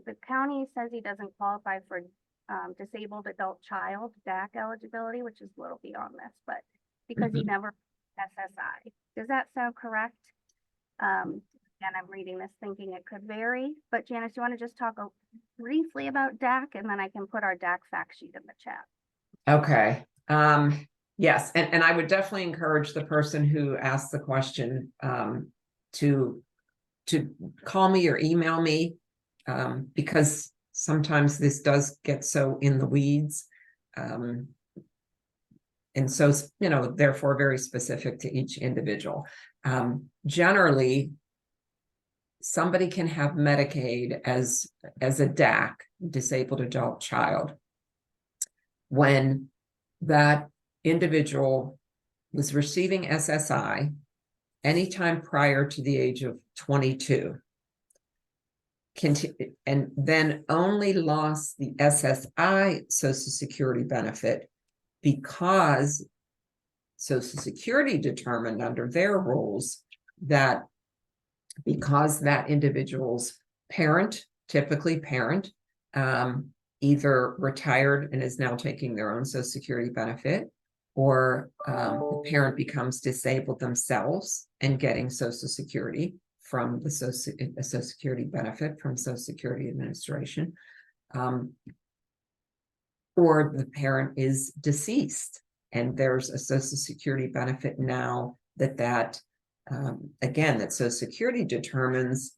The county says he doesn't qualify for disabled adult child DAC eligibility, which is a little beyond this, but because he never SSI. Does that sound correct? And I'm reading this thinking it could vary, but Janice, you want to just talk briefly about DAC, and then I can put our DAC fact sheet in the chat. Okay. Yes, and I would definitely encourage the person who asked the question to call me or email me, because sometimes this does get so in the weeds. And so, therefore very specific to each individual. Generally, somebody can have Medicaid as a DAC, disabled adult child, when that individual was receiving SSI anytime prior to the age of 22, and then only lost the SSI Social Security benefit because Social Security determined under their rules that because that individual's parent, typically parent, either retired and is now taking their own Social Security benefit, or the parent becomes disabled themselves and getting Social Security from the Social Security benefit from Social Security Administration, or the parent is deceased and there's a Social Security benefit now that again, that Social Security determines,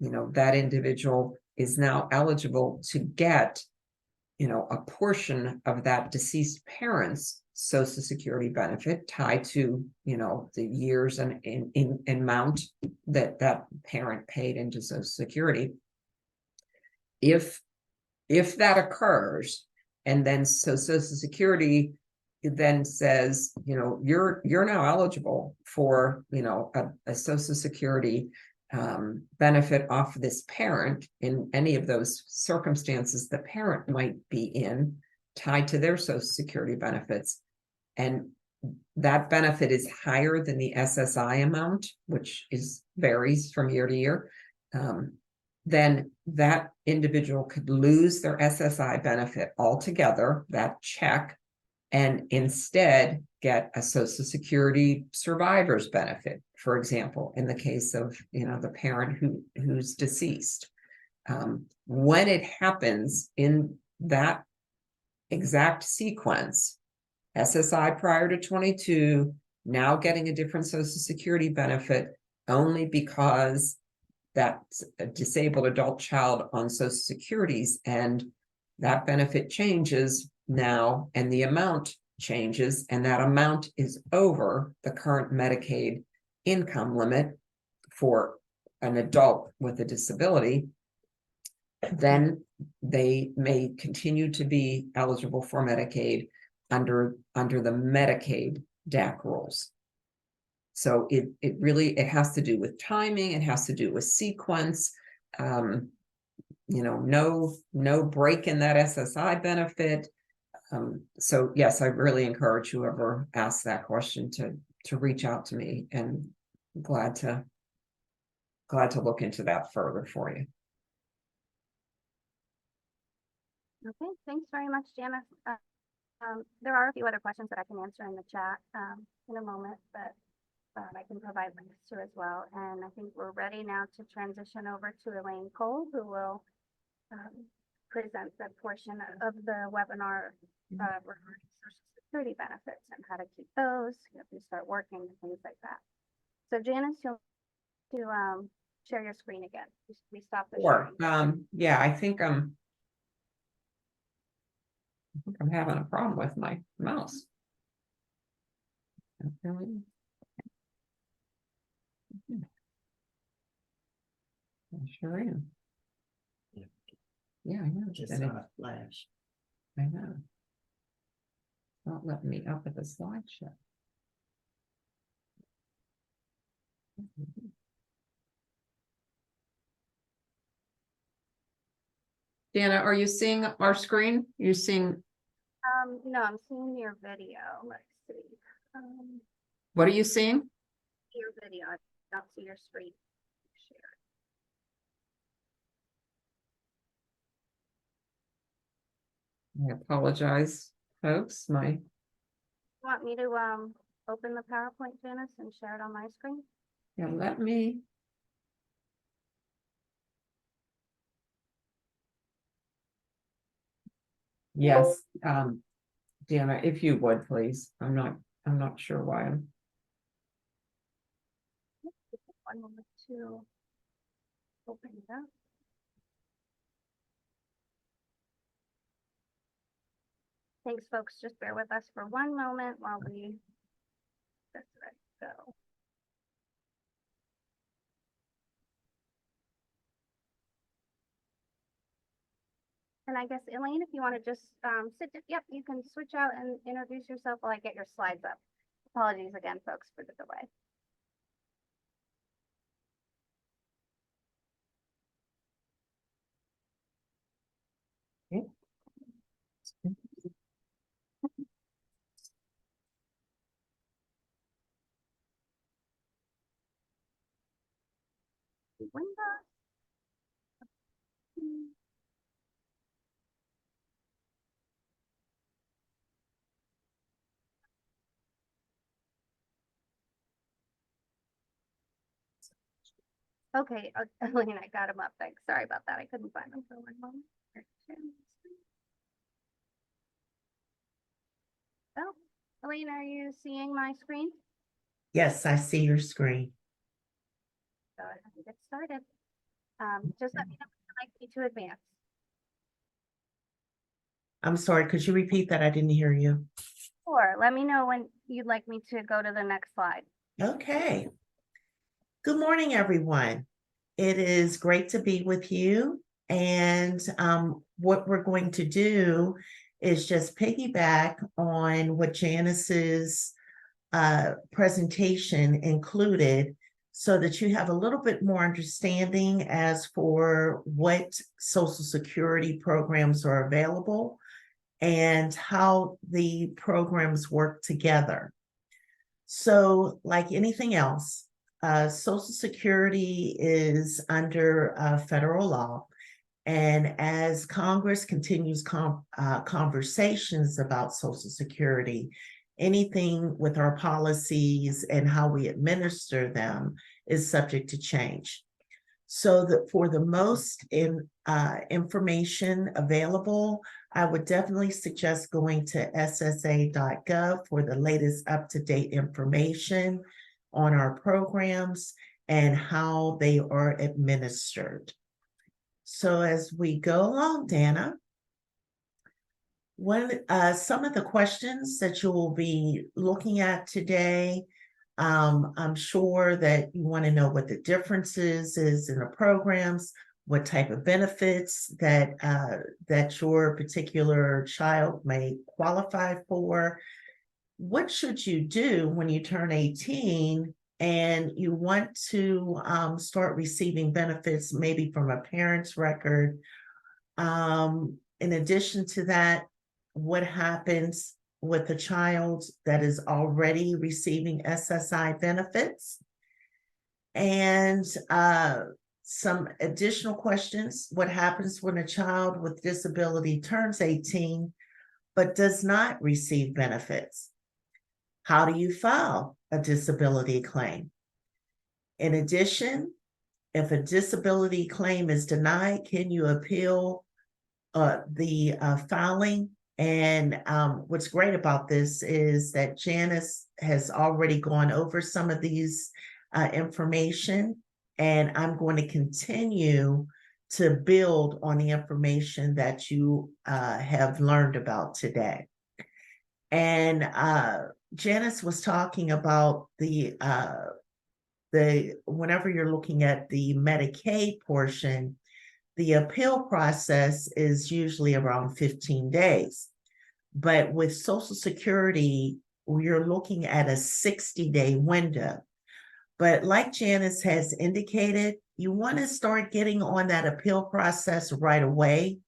that individual is now eligible to get, a portion of that deceased parent's Social Security benefit tied to, the years and in amount that parent paid into Social Security. If that occurs, and then Social Security then says, you're now eligible for, a Social Security benefit off this parent in any of those circumstances the parent might be in, tied to their Social Security benefits, and that benefit is higher than the SSI amount, which varies from year to year, then that individual could lose their SSI benefit altogether, that check, and instead get a Social Security survivor's benefit, for example, in the case of, the parent who's deceased. When it happens in that exact sequence, SSI prior to 22, now getting a different Social Security benefit only because that's a disabled adult child on Social Security's, and that benefit changes now, and the amount changes, and that amount is over the current Medicaid income limit for an adult with a disability, then they may continue to be eligible for Medicaid under the Medicaid DAC rules. So it really has to do with timing, it has to do with sequence, no break in that SSI benefit. So yes, I really encourage whoever asked that question to reach out to me, and glad to look into that further for you. Okay, thanks very much, Janice. There are a few other questions that I can answer in the chat in a moment, but I can provide links to as well. And I think we're ready now to transition over to Elaine Cole, who will present the portion of the webinar regarding Social Security benefits and how to keep those if you start working and things like that. So Janice, you'll to share your screen again. We stopped the sharing. Yeah, I think I'm having a problem with my mouse. Okay. I sure am. Yeah, I know. Just And saw it flash. I know. Not letting me up at the slideshow. Dana, are you seeing our screen? You seeing? No, I'm seeing your video. Let's see. What are you seeing? Your video. I don't see your screen. Share. I apologize, folks. Want me to open the PowerPoint, Janice, and share it on my screen? Let me. Yes, Deanna, if you would, please. I'm not sure why I'm. One moment to open it up. Thanks, folks. Just bear with us for one moment while we get ready to go. And I guess, Elaine, if you want to just yep, you can switch out and introduce yourself while I get your slides up. Apologies again, folks, for the delay. Windows. Okay, Elaine, I got them up. Thanks. Sorry about that. I couldn't find them for one moment. Oh, Elaine, are you seeing my screen? Yes, I see your screen. Go ahead and get started. Just let me know if you'd like me to advance. I'm sorry, could you repeat that? I didn't hear you. Or let me know when you'd like me to go to the next slide. Okay. Good morning, everyone. It is great to be with you. And what we're going to do is just piggyback on what Janice's presentation included so that you have a little bit more understanding as for what Social Security programs are available and how the programs work together. So, like anything else, Social Security is under federal law. And as Congress continues conversations about Social Security, anything with our policies and how we administer them is subject to change. So that for the most information available, I would definitely suggest going to ssa.gov for the latest up-to-date information on our programs and how they are administered. So as we go along, Dana, some of the questions that you will be looking at today, I'm sure that you want to know what the differences is in the programs, what type of benefits that your particular child may qualify for. What should you do when you turn 18 and you want to start receiving benefits, maybe from a parent's record? In addition to that, what happens with a child that is already receiving SSI benefits? And some additional questions: what happens when a child with disability turns 18 but does not receive benefits? How do you file a disability claim? In addition, if a disability claim is denied, can you appeal the filing? And what's great about this is that Janice has already gone over some of these information, and I'm going to continue to build on the information that you have learned about today. And Janice was talking about the whenever you're looking at the Medicaid portion, the appeal process is usually around 15 days. But with Social Security, we're looking at a 60-day window. But like Janice has indicated, you want to start getting on that appeal process right away,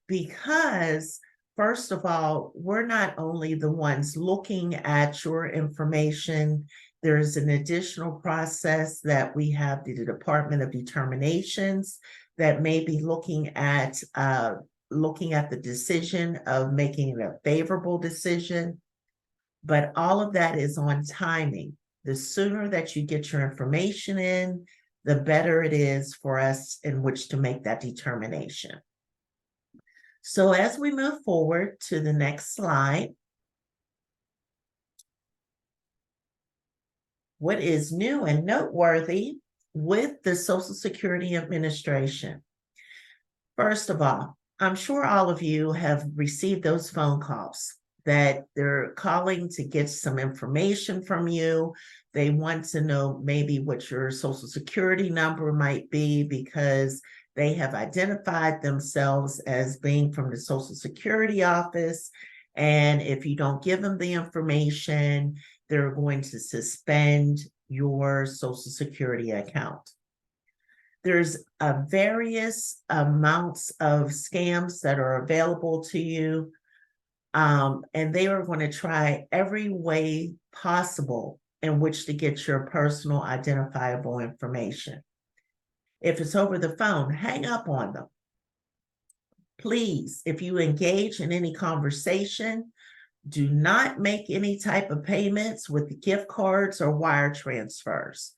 because first of all, we're not only the ones looking at your information. There's an additional process that we have, the Department of Determinations, that may be looking at looking at the decision of making it a favorable decision. But all of that is on timing. The sooner that you get your information in, the better it is for us in which to make that determination. So as we move forward to the next slide, what is new and noteworthy with the Social Security Administration? First of all, I'm sure all of you have received those phone calls that they're calling to get some information from you. They want to know maybe what your Social Security number might be because they have identified themselves as being from the Social Security office. And if you don't give them the information, they're going to suspend your Social Security account. There's various amounts of scams that are available to you. And they are going to try every way possible in which to get your personal identifiable information. If it's over the phone, hang up on them. Please, if you engage in any conversation, do not make any type of payments with gift cards or wire transfers.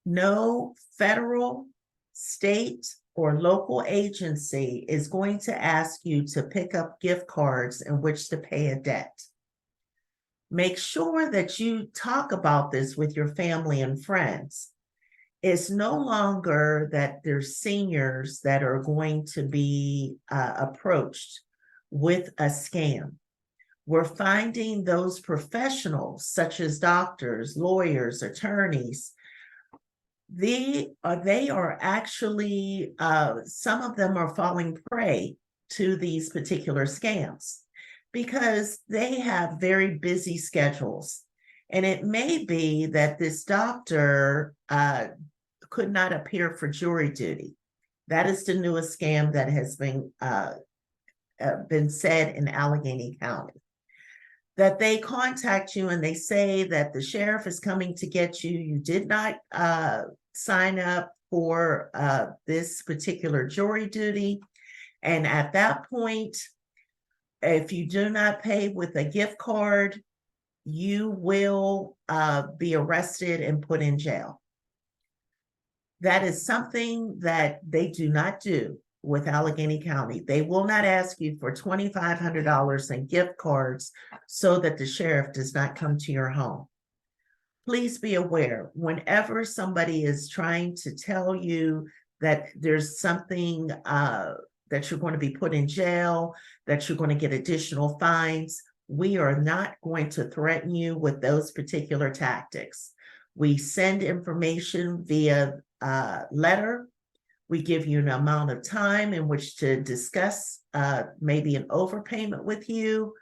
No federal, state, or local agency is going to ask you to pick up gift cards in which to pay a debt. Make sure that you talk about this with your family and friends. It's no longer that there's seniors that are going to be approached with a scam. We're finding those professionals, such as doctors, lawyers, attorneys. They are actually, some of them are falling prey to these particular scams because they have very busy schedules. And it may be that this doctor could not appear for jury duty. That is the newest scam that has been said in Allegheny County. That they contact you and they say that the sheriff is coming to get you. You did not sign up for this particular jury duty. And at that point, if you do not pay with a gift card, you will be arrested and put in jail. That is something that they do not do with Allegheny County. They will not ask you for $2,500 in gift cards so that the sheriff does not come to your home. Please be aware, whenever somebody is trying to tell you that there's something that you're going to be put in jail, that you're going to get additional fines, we are not going to threaten you with those particular tactics. We send information via letter. We give you an amount of time in which to discuss maybe an overpayment with you.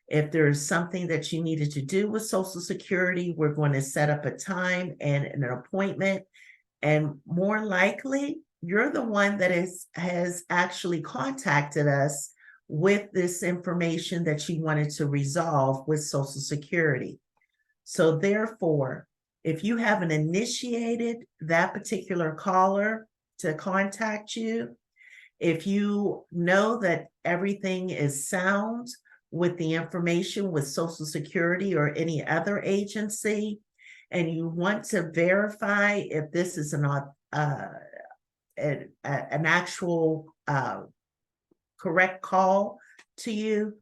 If there's something that you needed to do with Social Security, we're going to set up a time and an appointment. And more likely, you're the one that has actually contacted us with this information that you wanted to resolve with Social Security. So therefore, if you haven't initiated that particular caller to contact you, if you know that everything is sound with the information with Social Security or any other agency, and you want to verify if this is an actual correct call to you,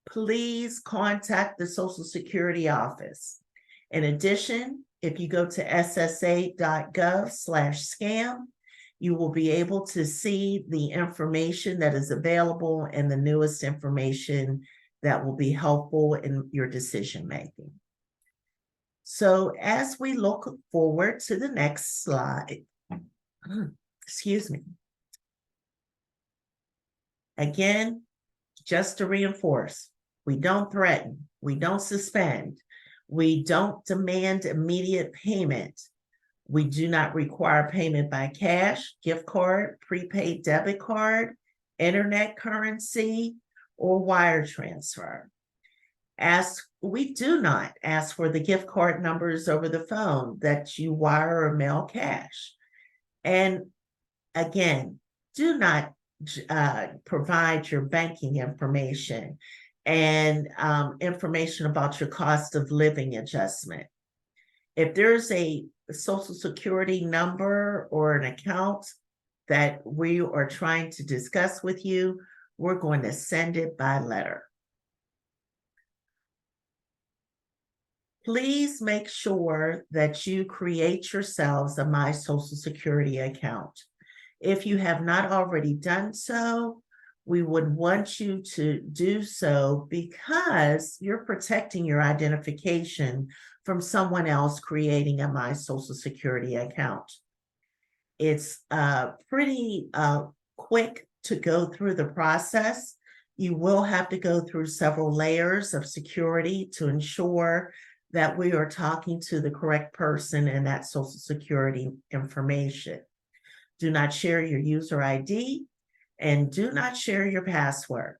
please contact the Social Security office. In addition, if you go to ssa.gov/scam, you will be able to see the information that is available and the newest information that will be helpful in your decision making. So as we look forward to the next slide, excuse me. Again, just to reinforce, we don't threaten, we don't suspend, we don't demand immediate payment. We do not require payment by cash, gift card, prepaid debit card, internet currency, or wire transfer. We do not ask for the gift card numbers over the phone that you wire or mail cash. And again, do not provide your banking information and information about your cost of living adjustment. If there's a Social Security number or an account that we are trying to discuss with you, we're going to send it by letter. Please make sure that you create yourselves a My Social Security account. If you have not already done so, we would want you to do so because you're protecting your identification from someone else creating a My Social Security account. It's pretty quick to go through the process. You will have to go through several layers of security to ensure that we are talking to the correct person and that Social Security information. Do not share your user ID and do not share your password.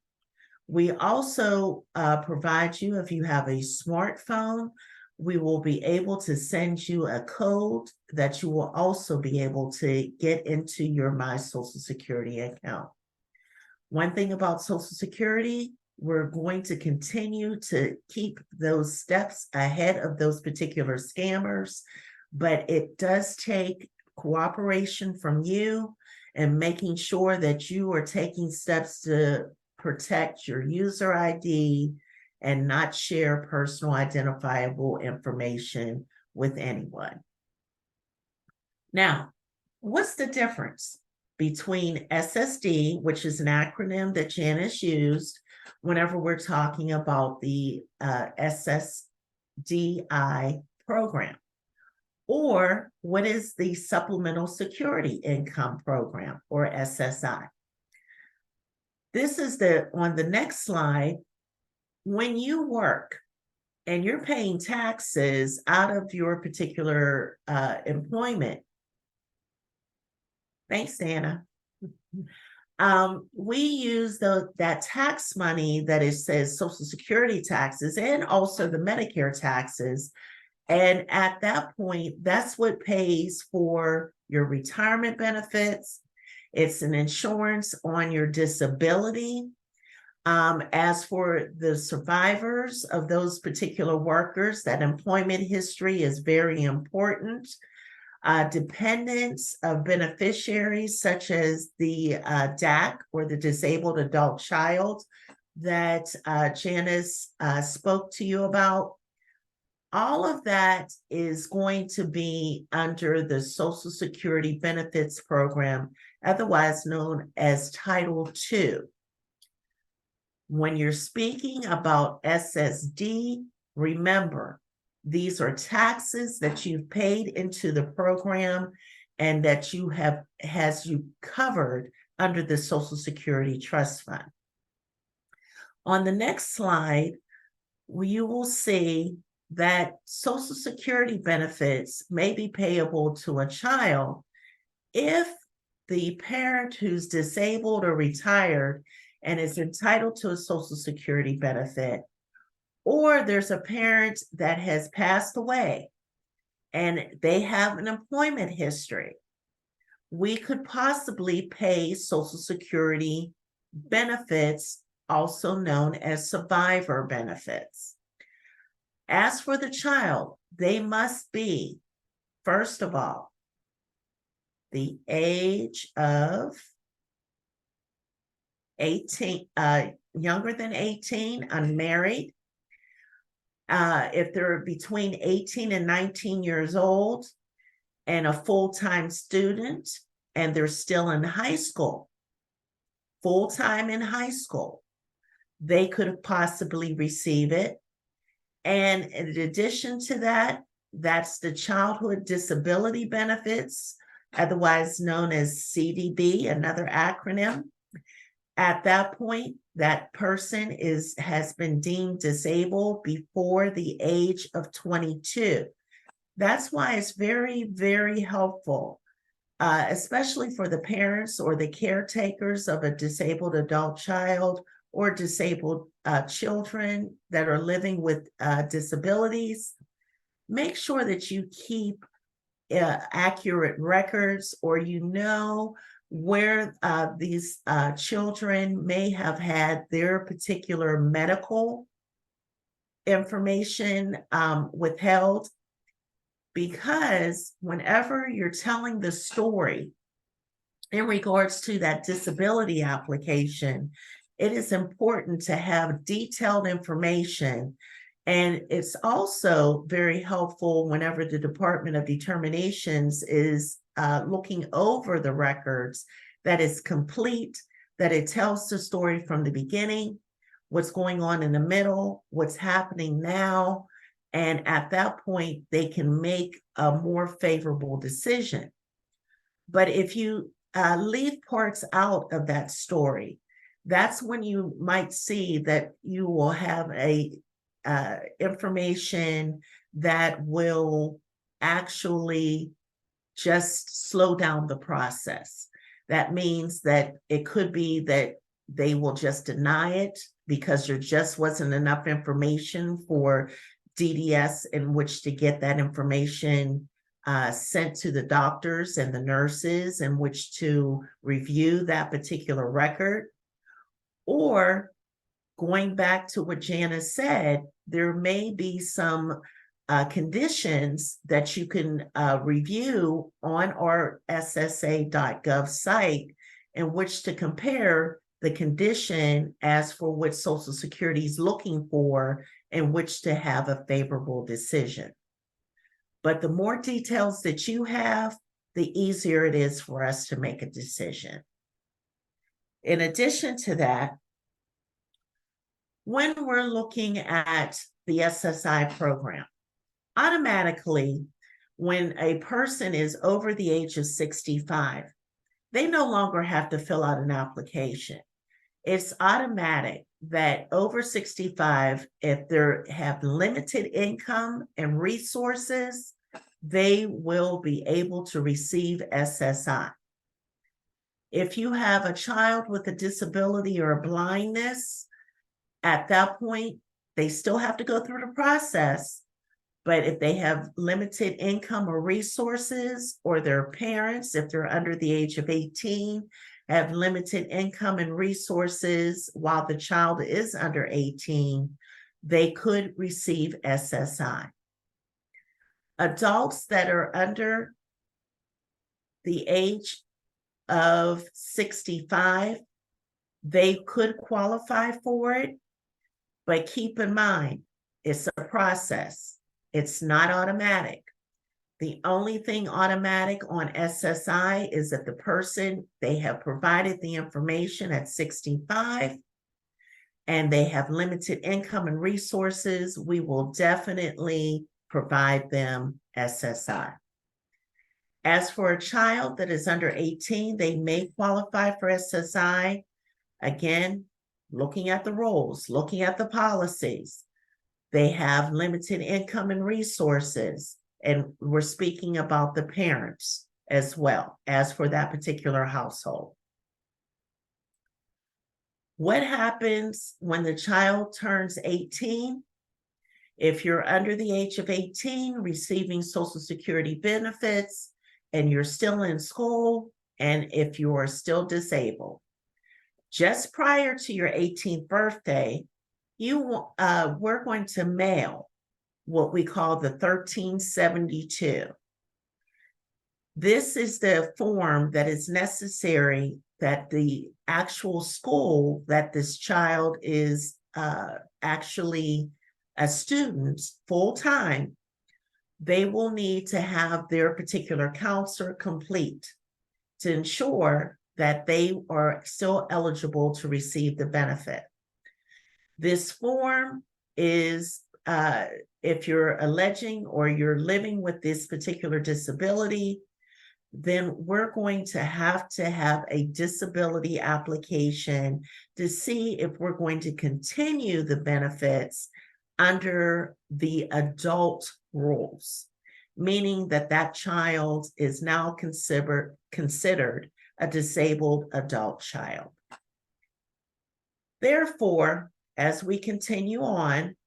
We also provide you, if you have a smartphone, we will be able to send you a code that you will also be able to get into your My Social Security account. One thing about Social Security, we're going to continue to keep those steps ahead of those particular scammers, but it does take cooperation from you and making sure that you are taking steps to protect your user ID and not share personal identifiable information with anyone. Now, what's the difference between SSD, which is an acronym that Janice used whenever we're talking about the SSDI program, or what is the Supplemental Security Income Program, or SSI? This is on the next slide. When you work and you're paying taxes out of your particular employment, thanks, Anna. We use that tax money that it says Social Security taxes and also the Medicare taxes. And at that point, that's what pays for your retirement benefits. It's an insurance on your disability. As for the survivors of those particular workers, that employment history is very important. Dependents of beneficiaries, such as the DAC or the Disabled Adult Child that Janice spoke to you about, all of that is going to be under the Social Security Benefits Program, otherwise known as Title II. When you're speaking about SSD, remember, these are taxes that you've paid into the program and that has you covered under the Social Security Trust Fund. On the next slide, you will see that Social Security benefits may be payable to a child if the parent who's disabled or retired and is entitled to a Social Security benefit, or there's a parent that has passed away and they have an employment history. We could possibly pay Social Security benefits, also known as survivor benefits. As for the child, they must be, first of all, the age of 18, younger than 18, unmarried. If they're between 18 and 19 years old and a full-time student and they're still in high school, full-time in high school, they could possibly receive it. And in addition to that, that's the Childhood Disability Benefits, otherwise known as CDB, another acronym. At that point, that person has been deemed disabled before the age of 22. That's why it's very, very helpful, especially for the parents or the caretakers of a disabled adult child or disabled children that are living with disabilities. Make sure that you keep accurate records, or where these children may have had their particular medical information withheld, because whenever you're telling the story in regards to that disability application, it is important to have detailed information. And it's also very helpful whenever the Department of Determinations is looking over the records, that it's complete, that it tells the story from the beginning, what's going on in the middle, what's happening now. And at that point, they can make a more favorable decision. But if you leave parts out of that story, that's when you might see that you will have a information that will actually just slow down the process. That means that it could be that they will just deny it because there just wasn't enough information for DDS in which to get that information sent to the doctors and the nurses in which to review that particular record. Or going back to what Janice said, there may be some conditions that you can review on our SSA.gov site in which to compare the condition as for what Social Security is looking for in which to have a favorable decision. But the more details that you have, the easier it is for us to make a decision. In addition to that, when we're looking at the SSI program, automatically, when a person is over the age of 65, they no longer have to fill out an application. It's automatic that over 65, if they have limited income and resources, they will be able to receive SSI. If you have a child with a disability or a blindness, at that point, they still have to go through the process. But if they have limited income or resources, or their parents, if they're under the age of 18, have limited income and resources while the child is under 18, they could receive SSI. Adults that are under the age of 65, they could qualify for it, but keep in mind, it's a process. It's not automatic. The only thing automatic on SSI is that the person, they have provided the information at 65 and they have limited income and resources, we will definitely provide them SSI. As for a child that is under 18, they may qualify for SSI. Again, looking at the rules, looking at the policies, they have limited income and resources. And we're speaking about the parents as well as for that particular household. What happens when the child turns 18? If you're under the age of 18, receiving Social Security benefits, and you're still in school, and if you are still disabled, just prior to your 18th birthday, we're going to mail what we call the 1372. This is the form that is necessary that the actual school that this child is actually a student full-time, they will need to have their particular counselor complete to ensure that they are still eligible to receive the benefit. This form is, if you're alleging or you're living with this particular disability, then we're going to have a disability application to see if we're going to continue the benefits under the adult rules, meaning that that child is now considered a disabled adult child. Therefore, as we continue on,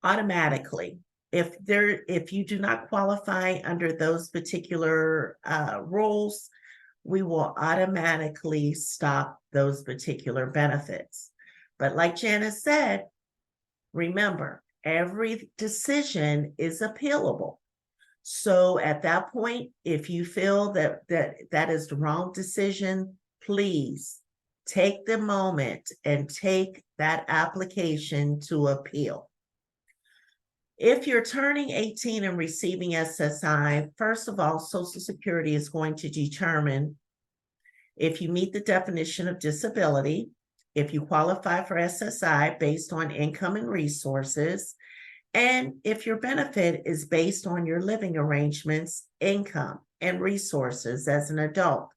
automatically, if you do not qualify under those particular rules, we will automatically stop those particular benefits. But like Janice said, remember, every decision is appealable. So at that point, if you feel that is the wrong decision, please take the moment and take that application to appeal. If you're turning 18 and receiving SSI, first of all, Social Security is going to determine if you meet the definition of disability, if you qualify for SSI based on income and resources, and if your benefit is based on your living arrangements, income, and resources as an adult.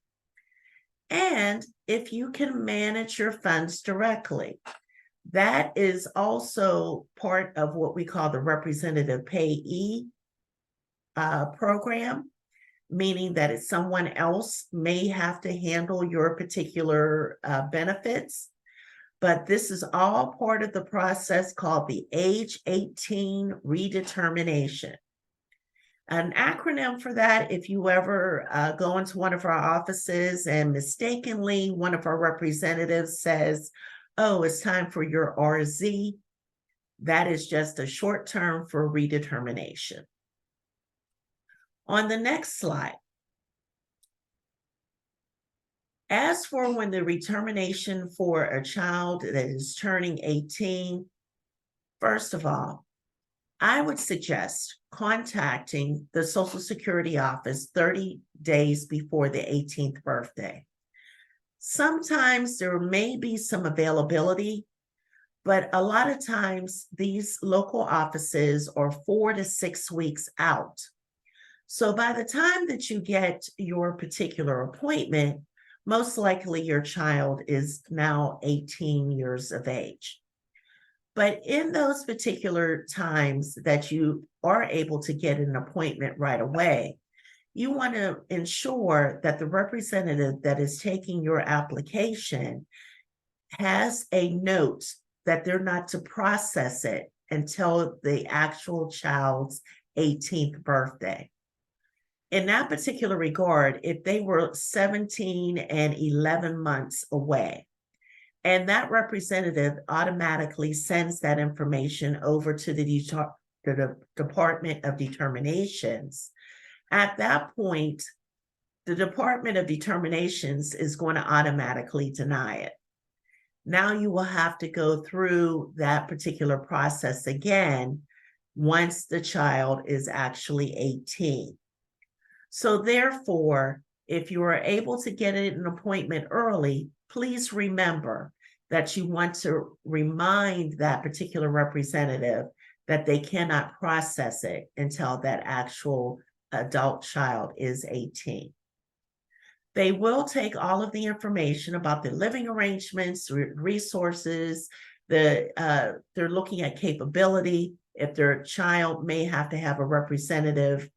And if you can manage your funds directly. That is also part of what we call the representative payee program, meaning that it's someone else may have to handle your particular benefits. But this is all part of the process called the age 18 redetermination. An acronym for that, if you ever go into one of our offices and mistakenly one of our representatives says, oh, it's time for your RZ, that is just a short term for redetermination. On the next slide, as for when the redetermination for a child that is turning 18, first of all, I would suggest contacting the Social Security office 30 days before the 18th birthday. Sometimes there may be some availability, but a lot of times these local offices are 4 to 6 weeks out. So by the time that you get your particular appointment, most likely your child is now 18 years of age. But in those particular times that you are able to get an appointment right away, you want to ensure that the representative that is taking your application has a note that they're not to process it until the actual child's 18th birthday. In that particular regard, if they were 17 and 11 months away, and that representative automatically sends that information over to the Department of Determinations, at that point, the Department of Determinations is going to automatically deny it. Now you will have to go through that particular process again once the child is actually 18. So therefore, if you are able to get an appointment early, please remember that you want to remind that particular representative that they cannot process it until that actual adult child is 18. They will take all of the information about the living arrangements, resources, they're looking at capability, if their child may have to have a representative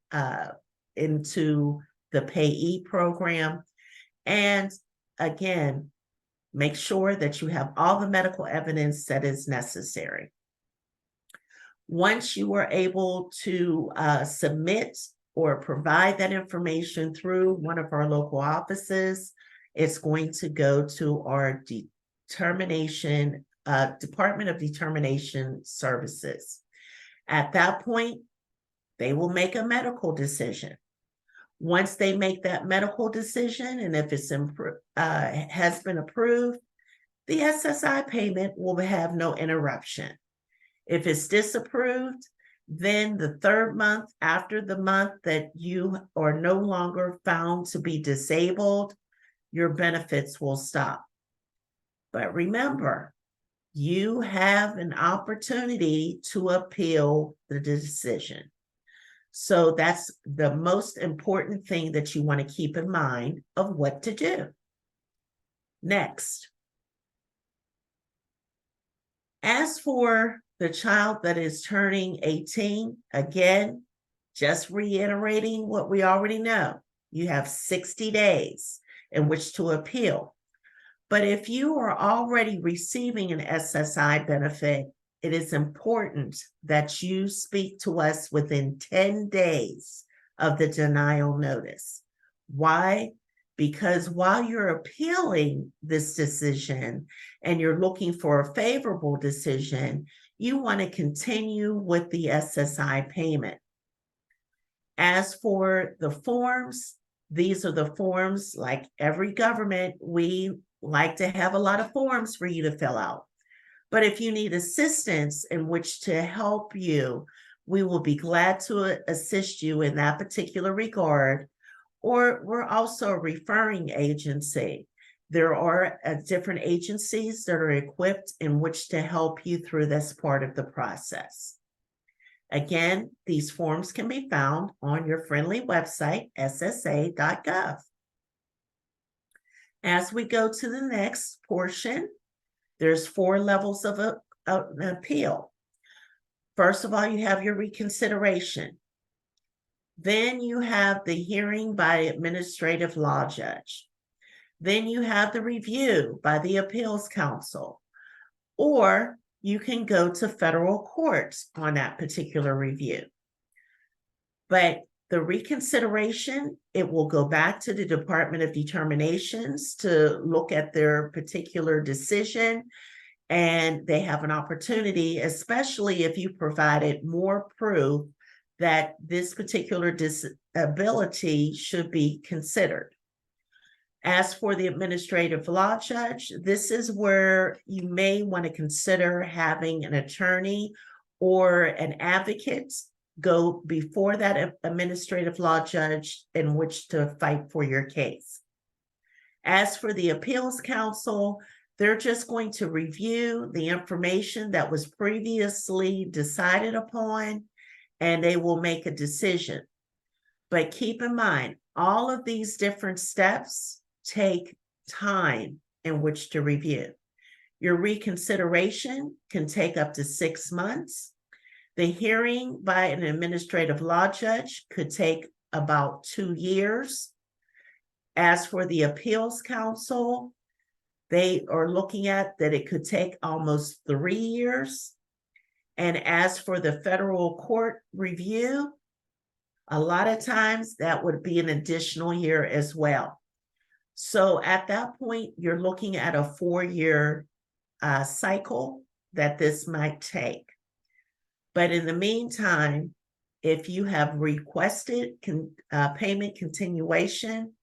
into the payee program. And again, make sure that you have all the medical evidence that is necessary. Once you are able to submit or provide that information through one of our local offices, it's going to go to our Department of Determination Services. At that point, they will make a medical decision. Once they make that medical decision, and if it's has been approved, the SSI payment will have no interruption. If it's disapproved, then the third month after the month that you are no longer found to be disabled, your benefits will stop. But remember, you have an opportunity to appeal the decision. So that's the most important thing that you want to keep in mind of what to do. Next, as for the child that is turning 18, again, just reiterating what we already know, you have 60 days in which to appeal. But if you are already receiving an SSI benefit, it is important that you speak to us within 10 days of the denial notice. Why? Because while you're appealing this decision and you're looking for a favorable decision, you want to continue with the SSI payment. As for the forms, these are the forms, like every government, we like to have a lot of forms for you to fill out. But if you need assistance in which to help you, we will be glad to assist you in that particular regard. Or we're also a referring agency. There are different agencies that are equipped in which to help you through this part of the process. Again, these forms can be found on your friendly website, ssa.gov. As we go to the next portion, there's 4 levels of an appeal. First of all, you have your reconsideration. Then you have the hearing by administrative law judge. Then you have the review by the appeals council, or you can go to federal courts on that particular review. But the reconsideration, it will go back to the Department of Determinations to look at their particular decision, and they have an opportunity, especially if you provided more proof that this particular disability should be considered. As for the administrative law judge, this is where you may want to consider having an attorney or an advocate go before that administrative law judge in which to fight for your case. As for the appeals council, they're just going to review the information that was previously decided upon, and they will make a decision. But keep in mind, all of these different steps take time in which to review. Your reconsideration can take up to 6 months. The hearing by an administrative law judge could take about 2 years. As for the appeals council, they are looking at that it could take almost 3 years. And as for the federal court review, a lot of times that would be an additional year as well. So at that point, you're looking at a 4-year cycle that this might take. But in the meantime, if you have requested payment continuation,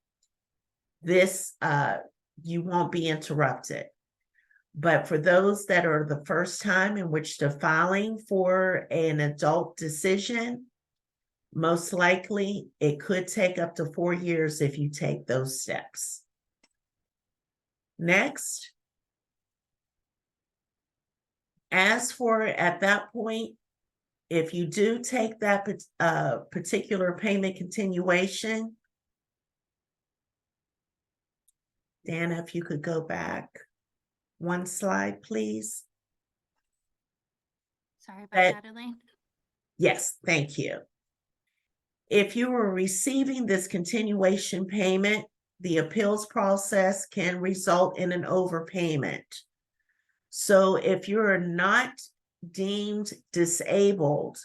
this you won't be interrupted. But for those that are the first time in which they're filing for an adult decision, most likely it could take up to 4 years if you take those steps. Next, as for at that point, if you do take that particular payment continuation, Dana, if you could go back 1 slide, please. Sorry about that, Elaine. Yes, thank you. If you were receiving this continuation payment, the appeals process can result in an overpayment. So if you're not deemed disabled,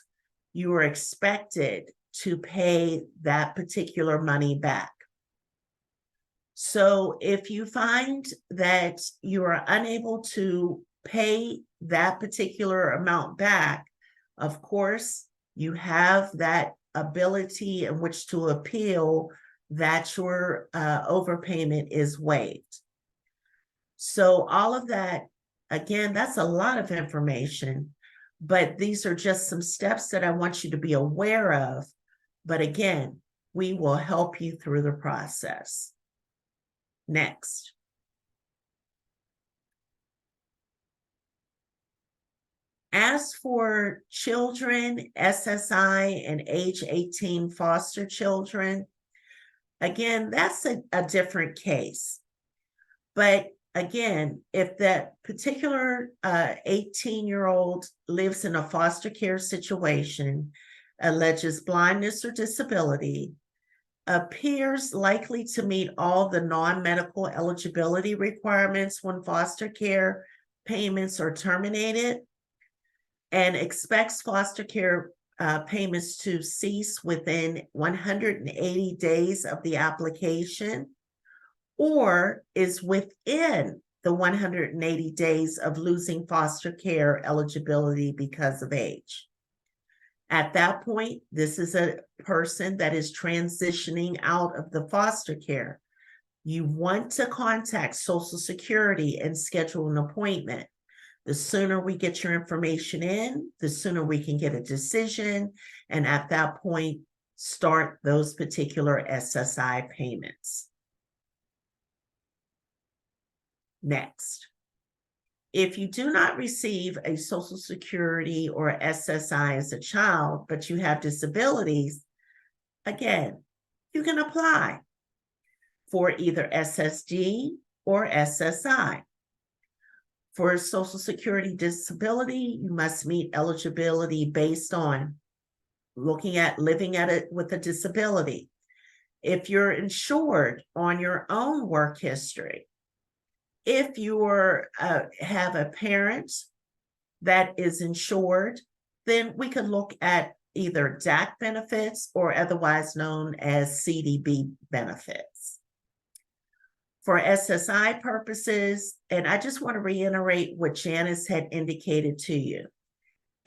you are expected to pay that particular money back. So if you find that you are unable to pay that particular amount back, of course, you have that ability in which to appeal that your overpayment is waived. So all of that, again, that's a lot of information, but these are just some steps that I want you to be aware of. But again, we will help you through the process. Next. As for children, SSI, and age 18 foster children, again, that's a different case. But again, if that particular 18-year-old lives in a foster care situation, alleges blindness or disability, appears likely to meet all the non-medical eligibility requirements when foster care payments are terminated, and expects foster care payments to cease within 180 days of the application, or is within the 180 days of losing foster care eligibility because of age. At that point, this is a person that is transitioning out of the foster care. You want to contact Social Security and schedule an appointment. The sooner we get your information in, the sooner we can get a decision, and at that point, start those particular SSI payments. Next, if you do not receive a Social Security or SSI as a child, but you have disabilities, again, you can apply for either SSD or SSI. For Social Security disability, you must meet eligibility based on looking at living at it with a disability. If you're insured on your own work history, if you have a parent that is insured, then we could look at either DAC benefits or otherwise known as CDB benefits. For SSI purposes, and I just want to reiterate what Janice had indicated to you,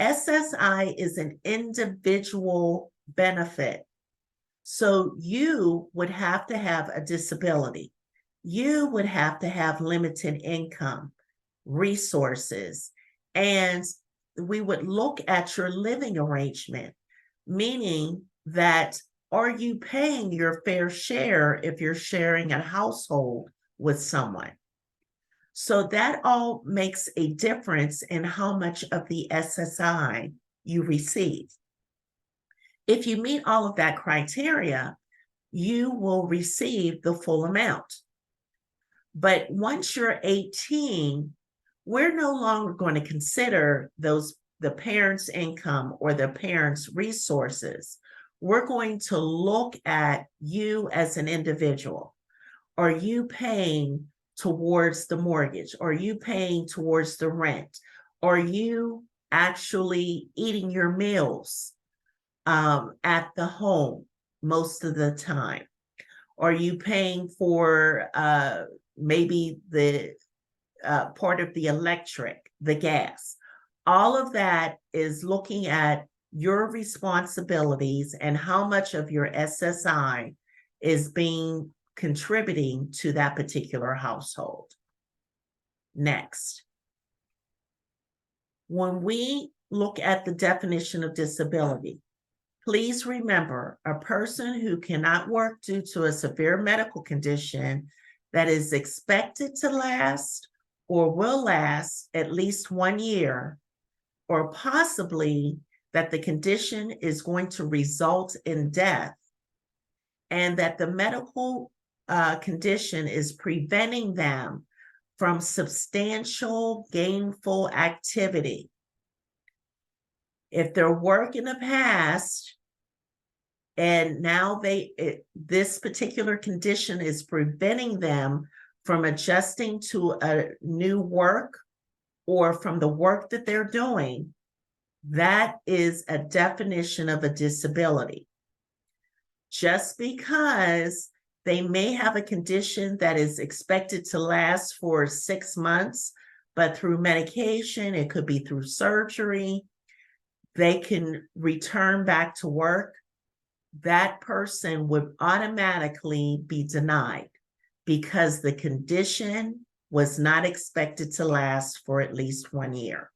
SSI is an individual benefit. So you would have to have a disability. You would have to have limited income, resources, and we would look at your living arrangement, meaning that are you paying your fair share if you're sharing a household with someone? So that all makes a difference in how much of the SSI you receive. If you meet all of that criteria, you will receive the full amount. But once you're 18, we're no longer going to consider the parents' income or the parents' resources. We're going to look at you as an individual. Are you paying towards the mortgage? Are you paying towards the rent? Are you actually eating your meals at the home most of the time? Are you paying for maybe the part of the electric, the gas? All of that is looking at your responsibilities and how much of your SSI is being contributing to that particular household. Next, when we look at the definition of disability, please remember a person who cannot work due to a severe medical condition that is expected to last or will last at least 1 year, or possibly that the condition is going to result in death, and that the medical condition is preventing them from substantial gainful activity. If their work in the past and now this particular condition is preventing them from adjusting to a new work or from the work that they're doing, that is a definition of a disability. Just because they may have a condition that is expected to last for 6 months, but through medication, it could be through surgery, they can return back to work, that person would automatically be denied because the condition was not expected to last for at least 1 year.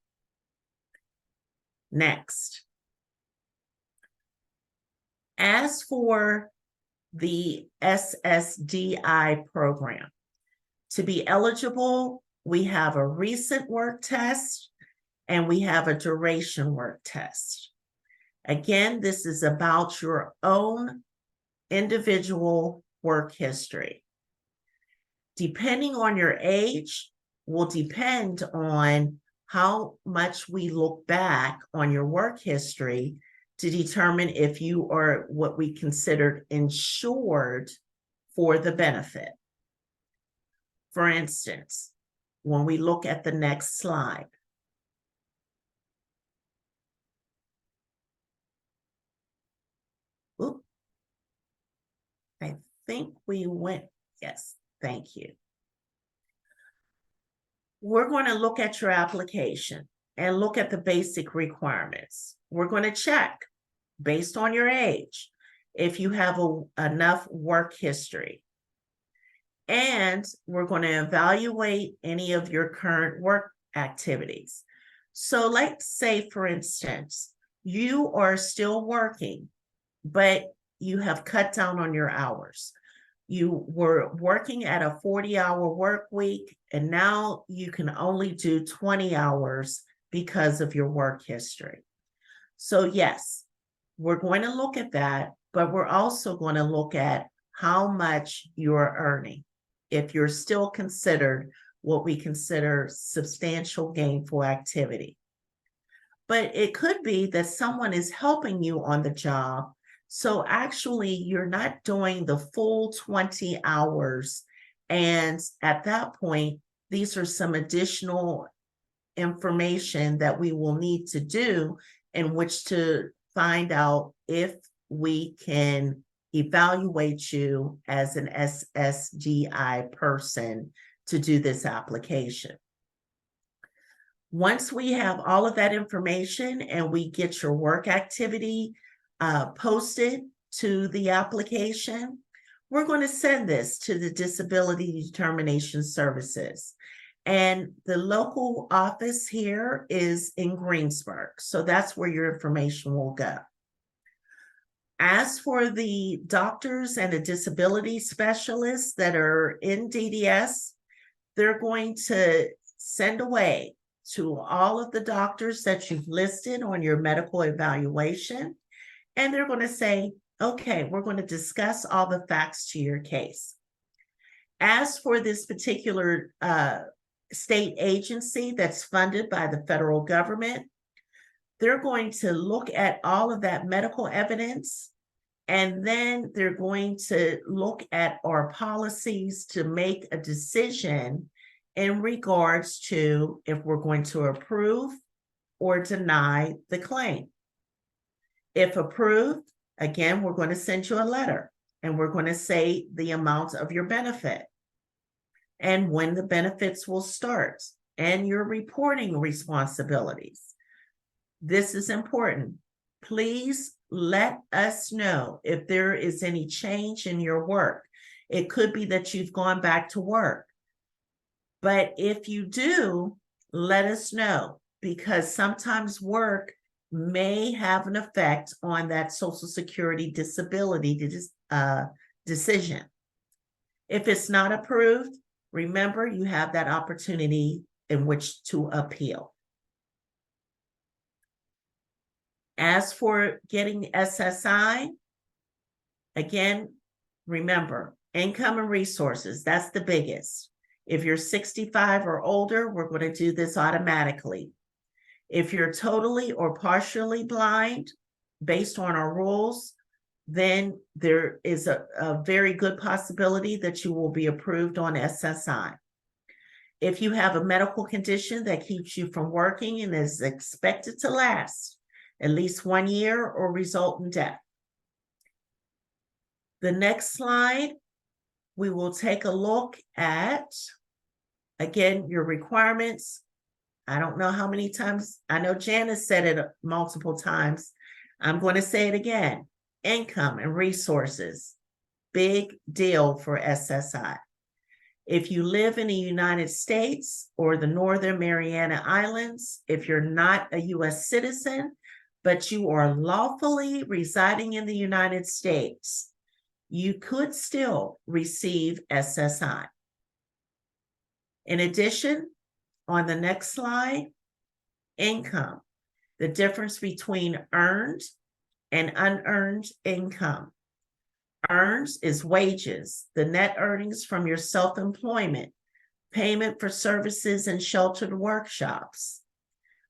Next, as for the SSDI program, to be eligible, we have a recent work test and we have a duration work test. Again, this is about your own individual work history. Depending on your age will depend on how much we look back on your work history to determine if you are what we considered insured for the benefit. For instance, when we look at the next slide, think we went, yes, thank you. We're going to look at your application and look at the basic requirements. We're going to check based on your age if you have enough work history. And we're going to evaluate any of your current work activities. So let's say, for instance, you are still working, but you have cut down on your hours. You were working at a 40-hour work week, and now you can only do 20 hours because of your work history. So yes, we're going to look at that, but we're also going to look at how much you're earning, if you're still considered what we consider substantial gainful activity. But it could be that someone is helping you on the job. So actually, you're not doing the full 20 hours. And at that point, these are some additional information that we will need to do in which to find out if we can evaluate you as an SSGI person to do this application. Once we have all of that information and we get your work activity posted to the application, we're going to send this to the Disability Determination Services. And the local office here is in Greensburg. So that's where your information will go. As for the doctors and the disability specialists that are in DDS, they're going to send away to all of the doctors that you've listed on your medical evaluation. And they're going to say, okay, we're going to discuss all the facts to your case. As for this particular state agency that's funded by the federal government, they're going to look at all of that medical evidence, and then they're going to look at our policies to make a decision in regards to if we're going to approve or deny the claim. If approved, again, we're going to send you a letter, and we're going to say the amount of your benefit and when the benefits will start and your reporting responsibilities. This is important. Please let us know if there is any change in your work. It could be that you've gone back to work. But if you do, let us know, because sometimes work may have an effect on that Social Security disability decision. If it's not approved, remember you have that opportunity in which to appeal. As for getting SSI, again, remember, income and resources, that's the biggest. If you're 65 or older, we're going to do this automatically. If you're totally or partially blind, based on our rules, then there is a very good possibility that you will be approved on SSI. If you have a medical condition that keeps you from working and is expected to last at least 1 year or result in death. The next slide, we will take a look at, again, your requirements. I don't know how many times, I know Janice said it multiple times. I'm going to say it again. Income and resources, big deal for SSI. If you live in the United States or the Northern Mariana Islands, if you're not a U.S. citizen, but you are lawfully residing in the United States, you could still receive SSI. In addition, on the next slide, income, the difference between earned and unearned income. Earned is wages, the net earnings from your self-employment, payment for services and sheltered workshops.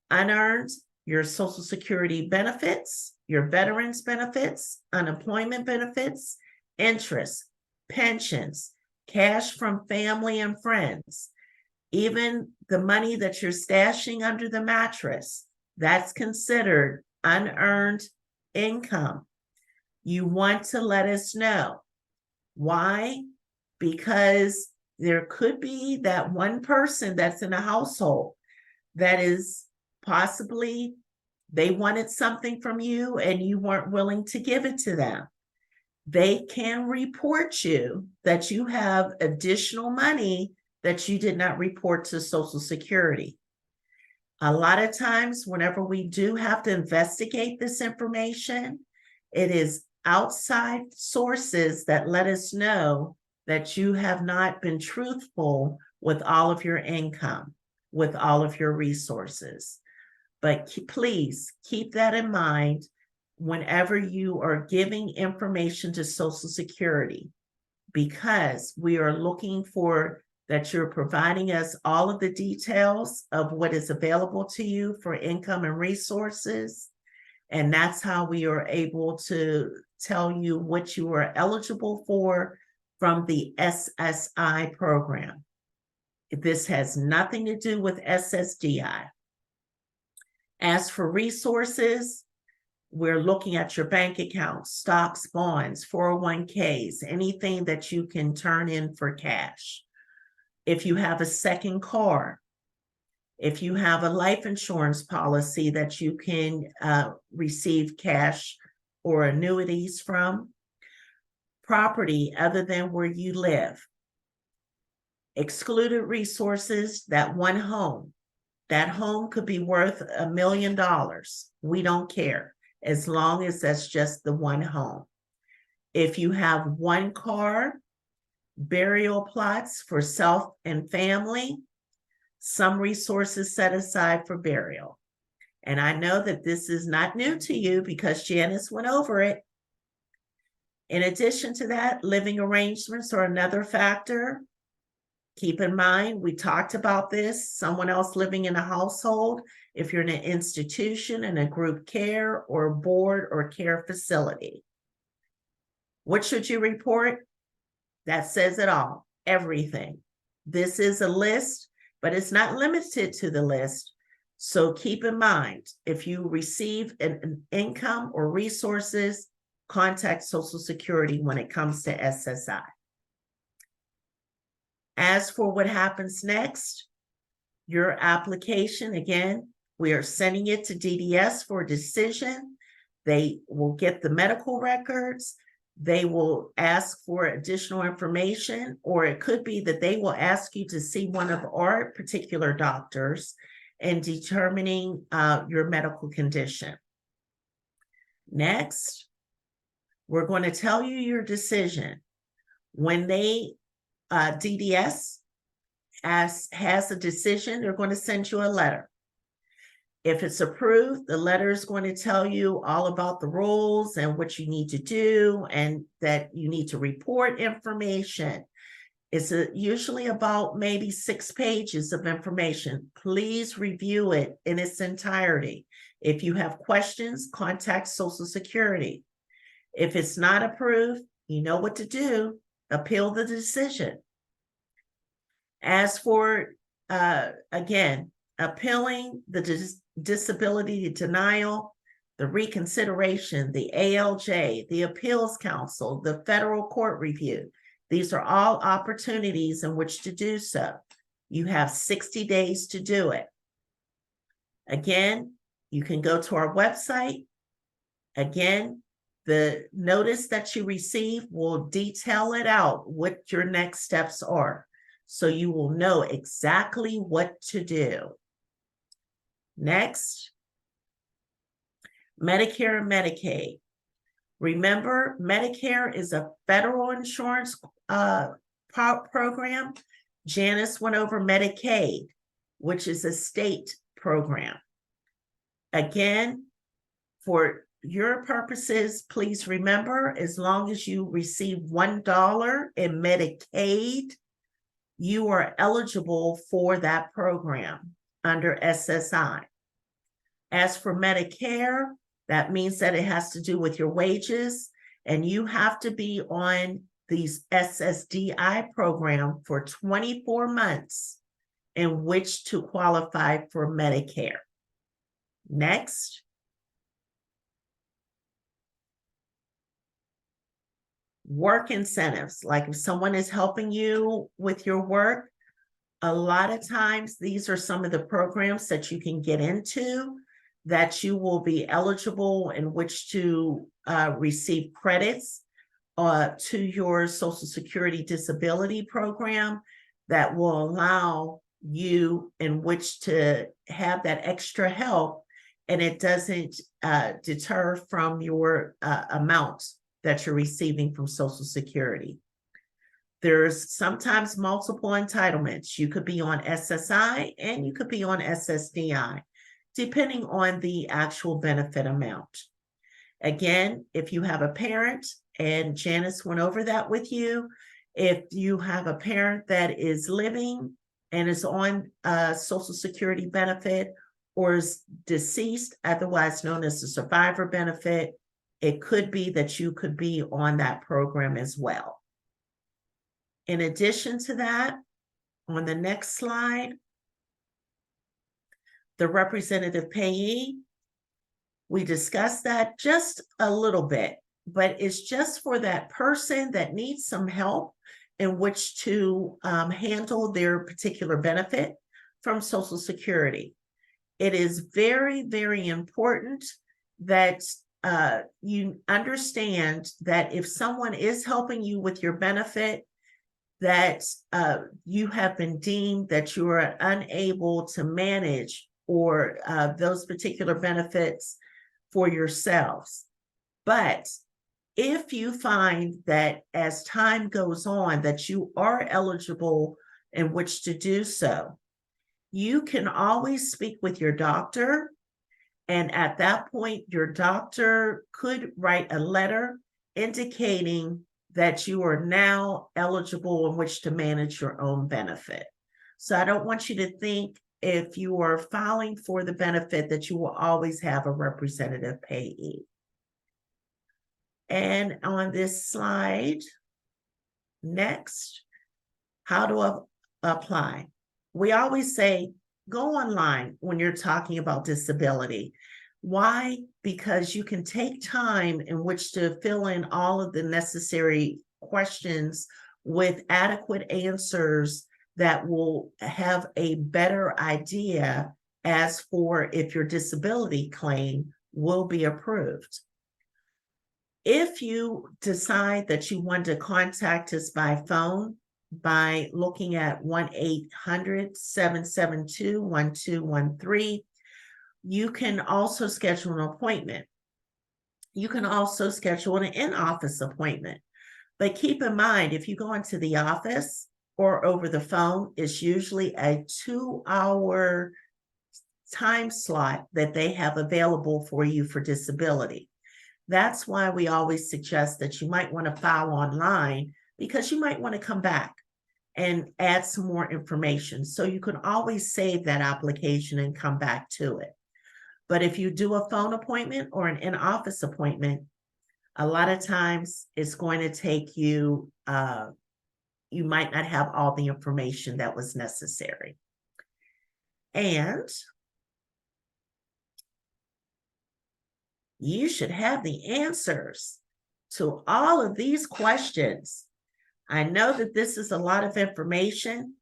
Unearned, your Social Security benefits, your veterans benefits, unemployment benefits, interest, pensions, cash from family and friends, even the money that you're stashing under the mattress, that's considered unearned income. You want to let us know. Why? Because there could be that one person that's in a household that is possibly, they wanted something from you and you weren't willing to give it to them. They can report you that you have additional money that you did not report to Social Security. A lot of times, whenever we do have to investigate this information, it is outside sources that let us know that you have not been truthful with all of your income, with all of your resources. But please keep that in mind whenever you are giving information to Social Security, because we are looking for that you're providing us all of the details of what is available to you for income and resources. And that's how we are able to tell you what you are eligible for from the SSI program. This has nothing to do with SSDI. As for resources, we're looking at your bank accounts, stocks, bonds, 401ks, anything that you can turn in for cash. If you have a second car, if you have a life insurance policy that you can receive cash or annuities from, property other than where you live, excluded resources, that one home. That home could be worth $1 million. We don't care, as long as that's just the one home. If you have one car, burial plots for self and family, some resources set aside for burial. And I know that this is not new to you because Janice went over it. In addition to that, living arrangements are another factor. Keep in mind, we talked about this, someone else living in a household, if you're in an institution, in a group care or board or care facility. What should you report? That says it all, everything. This is a list, but it's not limited to the list. So keep in mind, if you receive an income or resources, contact Social Security when it comes to SSI. As for what happens next, your application, again, we are sending it to DDS for a decision. They will get the medical records. They will ask for additional information, or it could be that they will ask you to see one of our particular doctors in determining your medical condition. Next, we're going to tell you your decision. When they DDS has a decision, they're going to send you a letter. If it's approved, the letter is going to tell you all about the rules and what you need to do, and that you need to report information. It's usually about maybe 6 pages of information. Please review it in its entirety. If you have questions, contact Social Security. If it's not approved, you know what to do. Appeal the decision. As for, again, appealing the disability denial, the reconsideration, the ALJ, the appeals council, the federal court review, these are all opportunities in which to do so. You have 60 days to do it. Again, you can go to our website. Again, the notice that you receive will detail it out, what your next steps are, so you will know exactly what to do. Next, Medicare and Medicaid. Remember, Medicare is a federal insurance program. Janice went over Medicaid, which is a state program. Again, for your purposes, please remember, as long as you receive $1 in Medicaid, you are eligible for that program under SSI. As for Medicare, that means that it has to do with your wages, and you have to be on these SSDI program for 24 months in which to qualify for Medicare. Next. Work incentives, like if someone is helping you with your work, a lot of times these are some of the programs that you can get into that you will be eligible in which to receive credits to your Social Security disability program that will allow you in which to have that extra help, and it doesn't deter from your amounts that you're receiving from Social Security. There's sometimes multiple entitlements. You could be on SSI and you could be on SSDI, depending on the actual benefit amount. Again, if you have a parent, and Janice went over that with you, if you have a parent that is living and is on Social Security benefit or is deceased, otherwise known as the survivor benefit, it could be that you could be on that program as well. In addition to that, on the next slide, the representative payee, we discussed that just a little bit, but it's just for that person that needs some help in which to handle their particular benefit from Social Security. It is very, very important that you understand that if someone is helping you with your benefit, that you have been deemed that you are unable to manage or those particular benefits for yourselves. But if you find that as time goes on that you are eligible in which to do so, you can always speak with your doctor. And at that point, your doctor could write a letter indicating that you are now eligible in which to manage your own benefit. So I don't want you to think if you are filing for the benefit that you will always have a representative payee. And on this slide, next, how to apply. We always say, go online when you're talking about disability. Why? Because you can take time in which to fill in all of the necessary questions with adequate answers that will have a better idea as for if your disability claim will be approved. If you decide that you want to contact us by phone, by looking at 1-800-772-1213, you can also schedule an appointment. You can also schedule an in-office appointment. But keep in mind, if you go into the office or over the phone, it's usually a 2-hour time slot that they have available for you for disability. That's why we always suggest that you might want to file online, because you might want to come back and add some more information. So you can always save that application and come back to it. But if you do a phone appointment or an in-office appointment, a lot of times it's going to take you, you might not have all the information that was necessary. And you should have the answers to all of these questions. I know that this is a lot of information,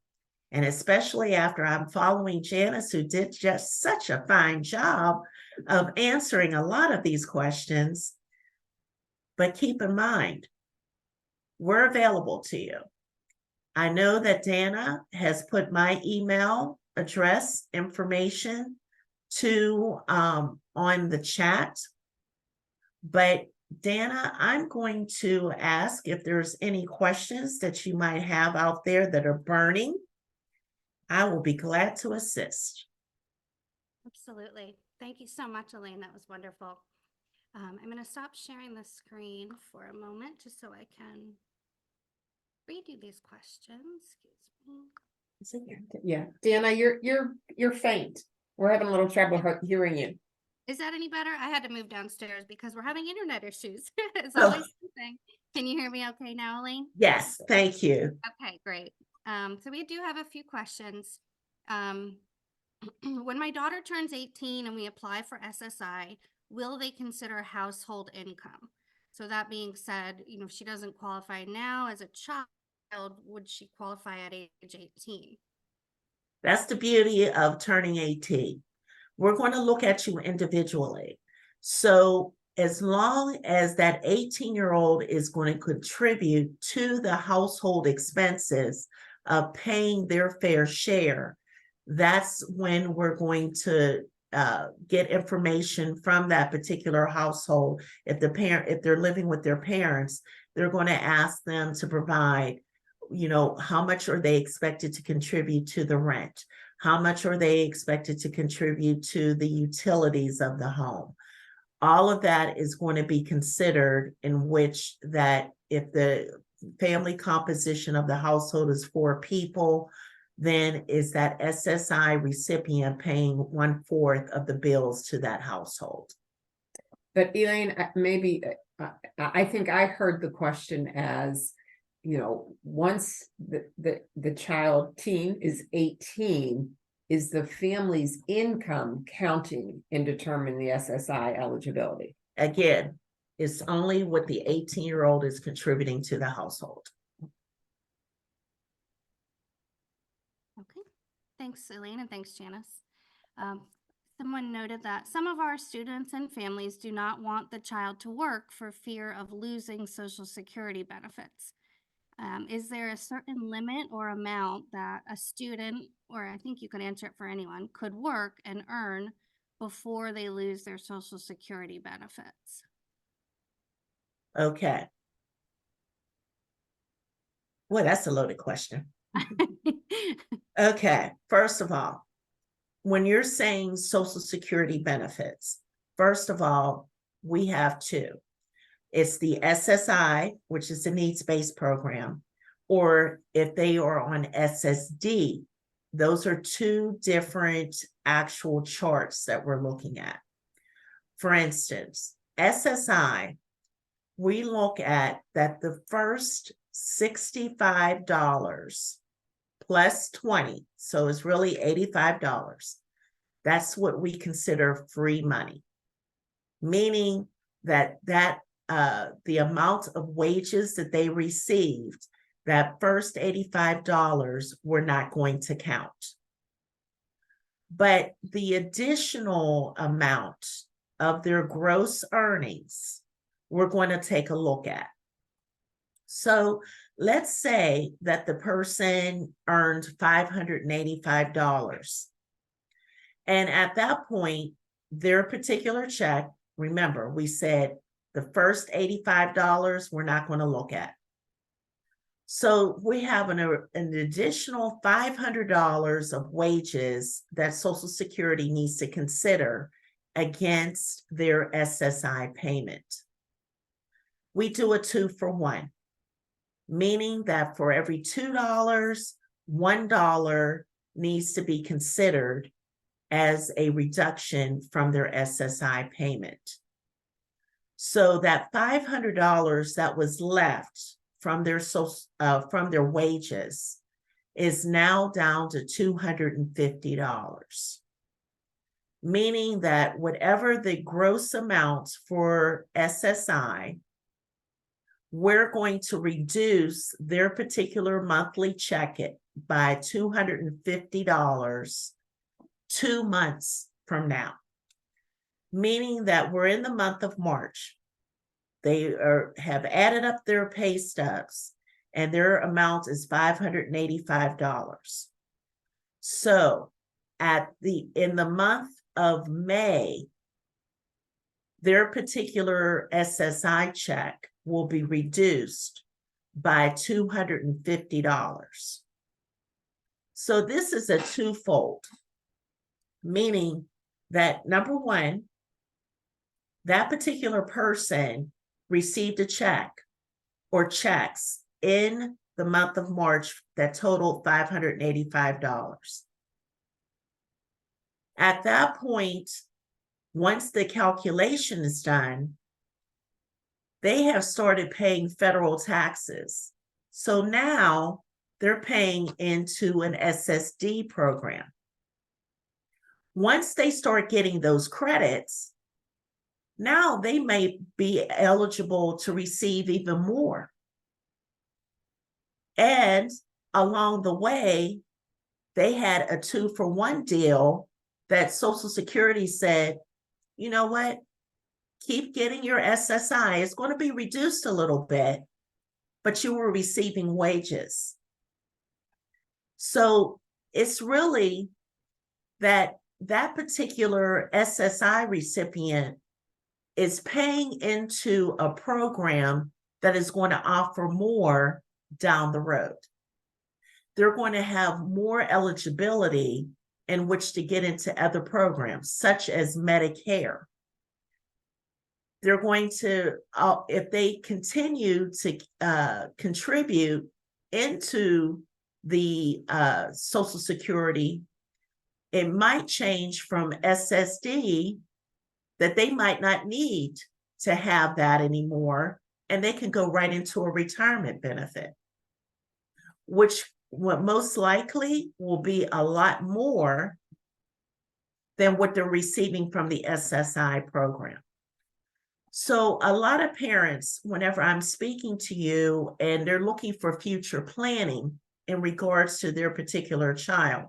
and especially after I'm following Janice, who did just such a fine job of answering a lot of these questions. But keep in mind, we're available to you. I know that Dana has put my email address information to on the chat. But Dana, I'm going to ask if there's any questions that you might have out there that are burning. I will be glad to assist. Absolutely. Thank you so much, Elaine. That was wonderful. I'm going to stop sharing the screen for a moment just so I can read you these questions. Excuse me. Yeah, Dana, you're faint. We're having a little trouble hearing you. Is that any better? I had to move downstairs because we're having internet issues. It's Oh. always something. Can you hear me okay now, Elaine? Yes, thank you. Okay, great. So we do have a few questions. When my daughter turns 18 and we apply for SSI, will they consider household income? So that being said, if she doesn't qualify now as a child, would she qualify at age 18? That's the beauty of turning 18. We're going to look at you individually. So as long as that 18-year-old is going to contribute to the household expenses of paying their fair share, that's when we're going to get information from that particular household. If they're living with their parents, they're going to ask them to provide, how much are they expected to contribute to the rent? How much are they expected to contribute to the utilities of the home? All of that is going to be considered, in which that if the family composition of the household is 4 people, then is that SSI recipient paying 1/4 of the bills to that household. But Elaine, maybe, I think I heard the question as, once the child teen is 18, is the family's income counting in determining the SSI eligibility? Again, it's only what the 18-year-old is contributing to the household. Okay, thanks, Elaine, and thanks, Janice. Someone noted that some of our students and families do not want the child to work for fear of losing Social Security benefits. Is there a certain limit or amount that a student, or I think you can answer it for anyone, could work and earn before they lose their Social Security benefits? Okay. Well, that's a loaded question. Okay, first of all, when you're saying Social Security benefits, first of all, we have 2. It's the SSI, which is the needs-based program, or if they are on SSD, those are 2 different actual charts that we're looking at. For instance, SSI, we look at that the first $65 plus 20, so it's really $85. That's what we consider free money, meaning that the amount of wages that they received, that first $85 were not going to count. But the additional amount of their gross earnings, we're going to take a look at. So let's say that the person earned $585. And at that point, their particular check, remember, we said the first $85 we're not going to look at. So we have an additional $500 of wages that Social Security needs to consider against their SSI payment. We do a 2-for-1, meaning that for every $2, $1 needs to be considered as a reduction from their SSI payment. So that $500 that was left from their wages is now down to $250, meaning that whatever the gross amount for SSI, we're going to reduce their particular monthly check by $250 2 months from now, meaning that we're in the month of March. They have added up their pay stubs and their amount is $585. So in the month of May, their particular SSI check will be reduced by $250. So this is a twofold, meaning that number one, that particular person received a check or checks in the month of March that totaled $585. At that point, once the calculation is done, they have started paying federal taxes. So now they're paying into an SSD program. Once they start getting those credits, Now they may be eligible to receive even more. And along the way, they had a 2-for-1 deal that Social Security said, you know what? Keep getting your SSI. It's going to be reduced a little bit, but you were receiving wages. So it's really that particular SSI recipient is paying into a program that is going to offer more down the road. They're going to have more eligibility in which to get into other programs, such as Medicare. They're going to, if they continue to contribute into the Social Security, it might change from SSD that they might not need to have that anymore, and they can go right into a retirement benefit, which what most likely will be a lot more than what they're receiving from the SSI program. So a lot of parents, whenever I'm speaking to you and they're looking for future planning in regards to their particular child,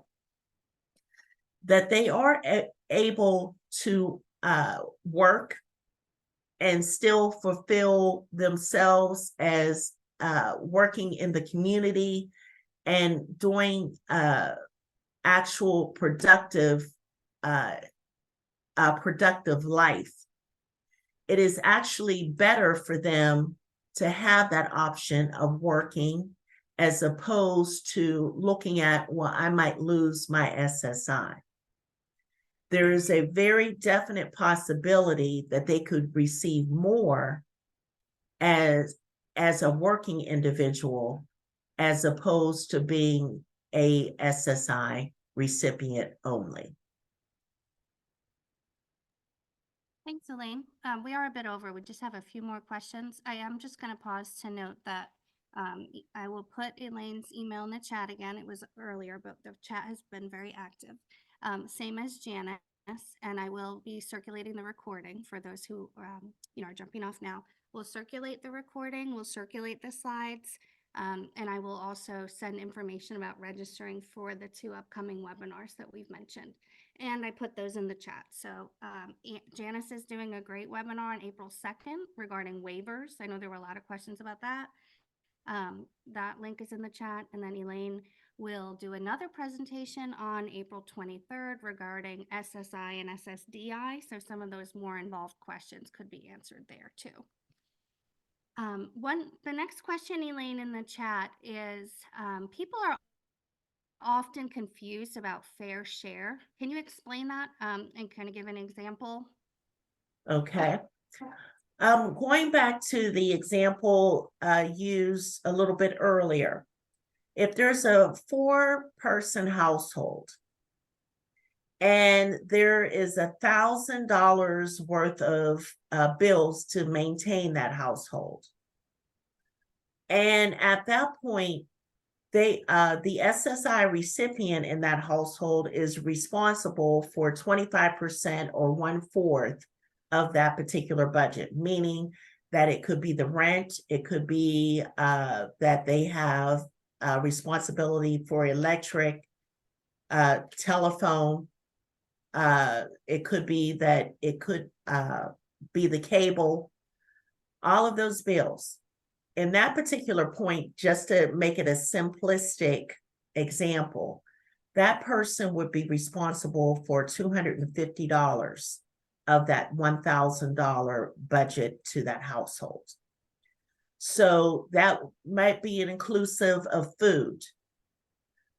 that they are able to work and still fulfill themselves as working in the community and doing actual productive life. It is actually better for them to have that option of working as opposed to looking at, well, I might lose my SSI. There is a very definite possibility that they could receive more as a working individual, as opposed to being a SSI recipient only. Thanks, Elaine. We are a bit over. We just have a few more questions. I am just going to pause to note that I will put Elaine's email in the chat again. It was earlier, but the chat has been very active. Same as Janice, and I will be circulating the recording for those who are jumping off now. We'll circulate the recording, we'll circulate the slides, and I will also send information about registering for the 2 upcoming webinars that we've mentioned. And I put those in the chat. So Janice is doing a great webinar on April 2nd regarding waivers. I know there were a lot of questions about that. That link is in the chat. And then Elaine will do another presentation on April 23rd regarding SSI and SSDI. So some of those more involved questions could be answered there too. The next question, Elaine, in the chat is people are often confused about fair share. Can you explain that and kind of give an example? Okay. Going back to the example used a little bit earlier, if there's a 4-person household and there is $1,000 worth of bills to maintain that household, and at that point, the SSI recipient in that household is responsible for 25% or 1/4 of that particular budget, meaning that it could be the rent, it could be that they have responsibility for electric, telephone. It could be that it could be the cable, all of those bills. In that particular point, just to make it a simplistic example, that person would be responsible for $250 of that $1,000 budget to that household. So that might be an inclusive of food,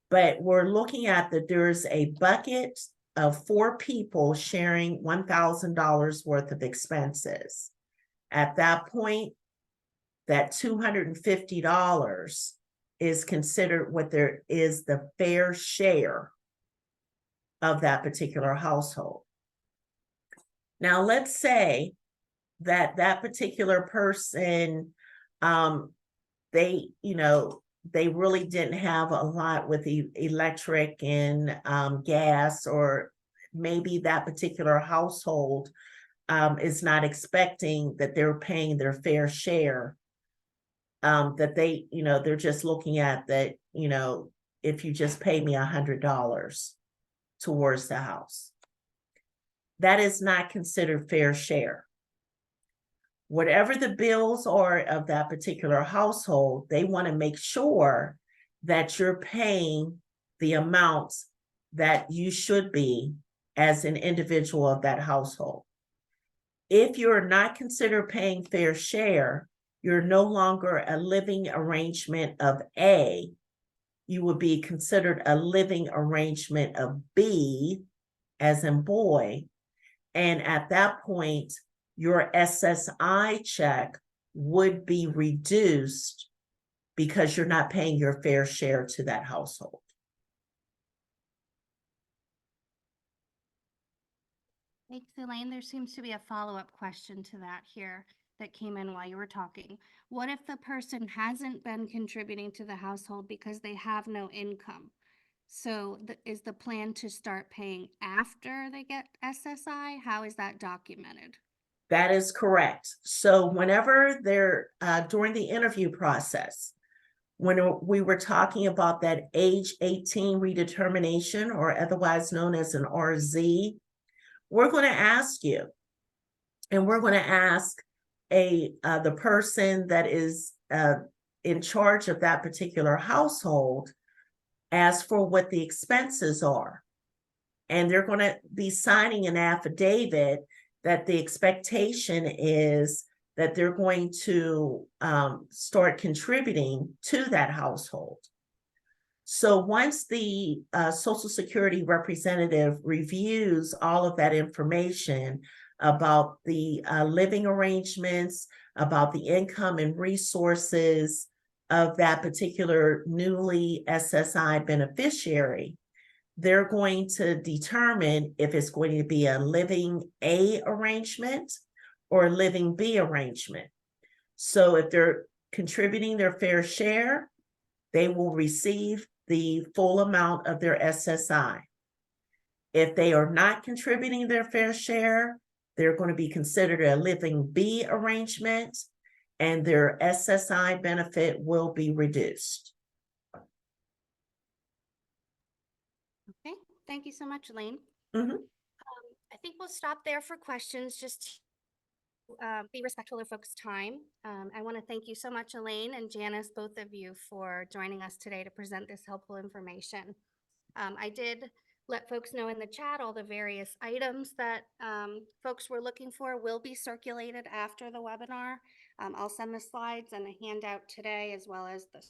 but we're looking at that there's a bucket of 4 people sharing $1,000 worth of expenses. At that point, that $250 is considered what there is the fair share of that particular household. Now, let's say that particular person, they really didn't have a lot with the electric and gas, or maybe that particular household is not expecting that they're paying their fair share. That they, they're just looking at that, if you just pay me $100 towards the house. That is not considered fair share. Whatever the bills are of that particular household, they want to make sure that you're paying the amounts that you should be as an individual of that household. If you're not considered paying fair share, you're no longer a living arrangement of A. You would be considered a living arrangement of B, as in boy. And at that point, your SSI check would be reduced because you're not paying your fair share to that household. Thanks, Elaine. There seems to be a follow-up question to that here that came in while you were talking. What if the person hasn't been contributing to the household because they have no income? So is the plan to start paying after they get SSI? How is that documented? That is correct. So whenever they're during the interview process, when we were talking about that age 18 redetermination, or otherwise known as an RZ, we're going to ask you, and we're going to ask the person that is in charge of that particular household, ask for what the expenses are. And they're going to be signing an affidavit that the expectation is that they're going to start contributing to that household. So once the Social Security representative reviews all of that information about the living arrangements, about the income and resources of that particular newly SSI beneficiary, they're going to determine if it's going to be a living A arrangement or a living B arrangement. So if they're contributing their fair share, they will receive the full amount of their SSI. If they are not contributing their fair share, they're going to be considered a living B arrangement, and their SSI benefit will be reduced. Okay, thank you so much, Elaine. Mhm. I think we'll stop there for questions, just to be respectful of folks' time. I want to thank you so much, Elaine and Janice, both of you, for joining us today to present this helpful information. I did let folks know in the chat all the various items that folks were looking for will be circulated after the webinar. I'll send the slides and a handout today, as well as the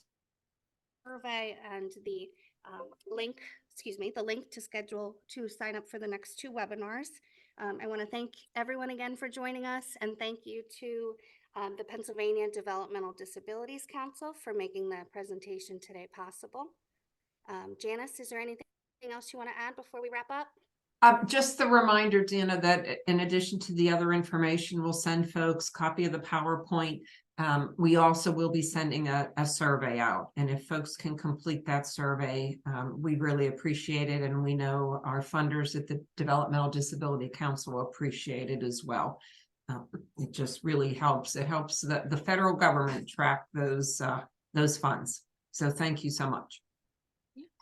survey and the link to schedule to sign up for the next 2 webinars. I want to thank everyone again for joining us, and thank you to the Pennsylvania Developmental Disabilities Council for making the presentation today possible. Janice, is there anything else you want to add before we wrap up? Just the reminder, Dana, that in addition to the other information, we'll send folks a copy of the PowerPoint. We also will be sending a survey out. And if folks can complete that survey, we really appreciate it. And we know our funders at the Developmental Disability Council appreciate it as well. It just really helps. It helps the federal government track those funds. So thank you so much.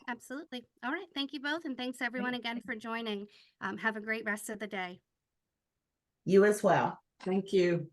Absolutely. All right. Thank you both. And thanks everyone again for joining. Have a great rest of the day. You as well. Thank you.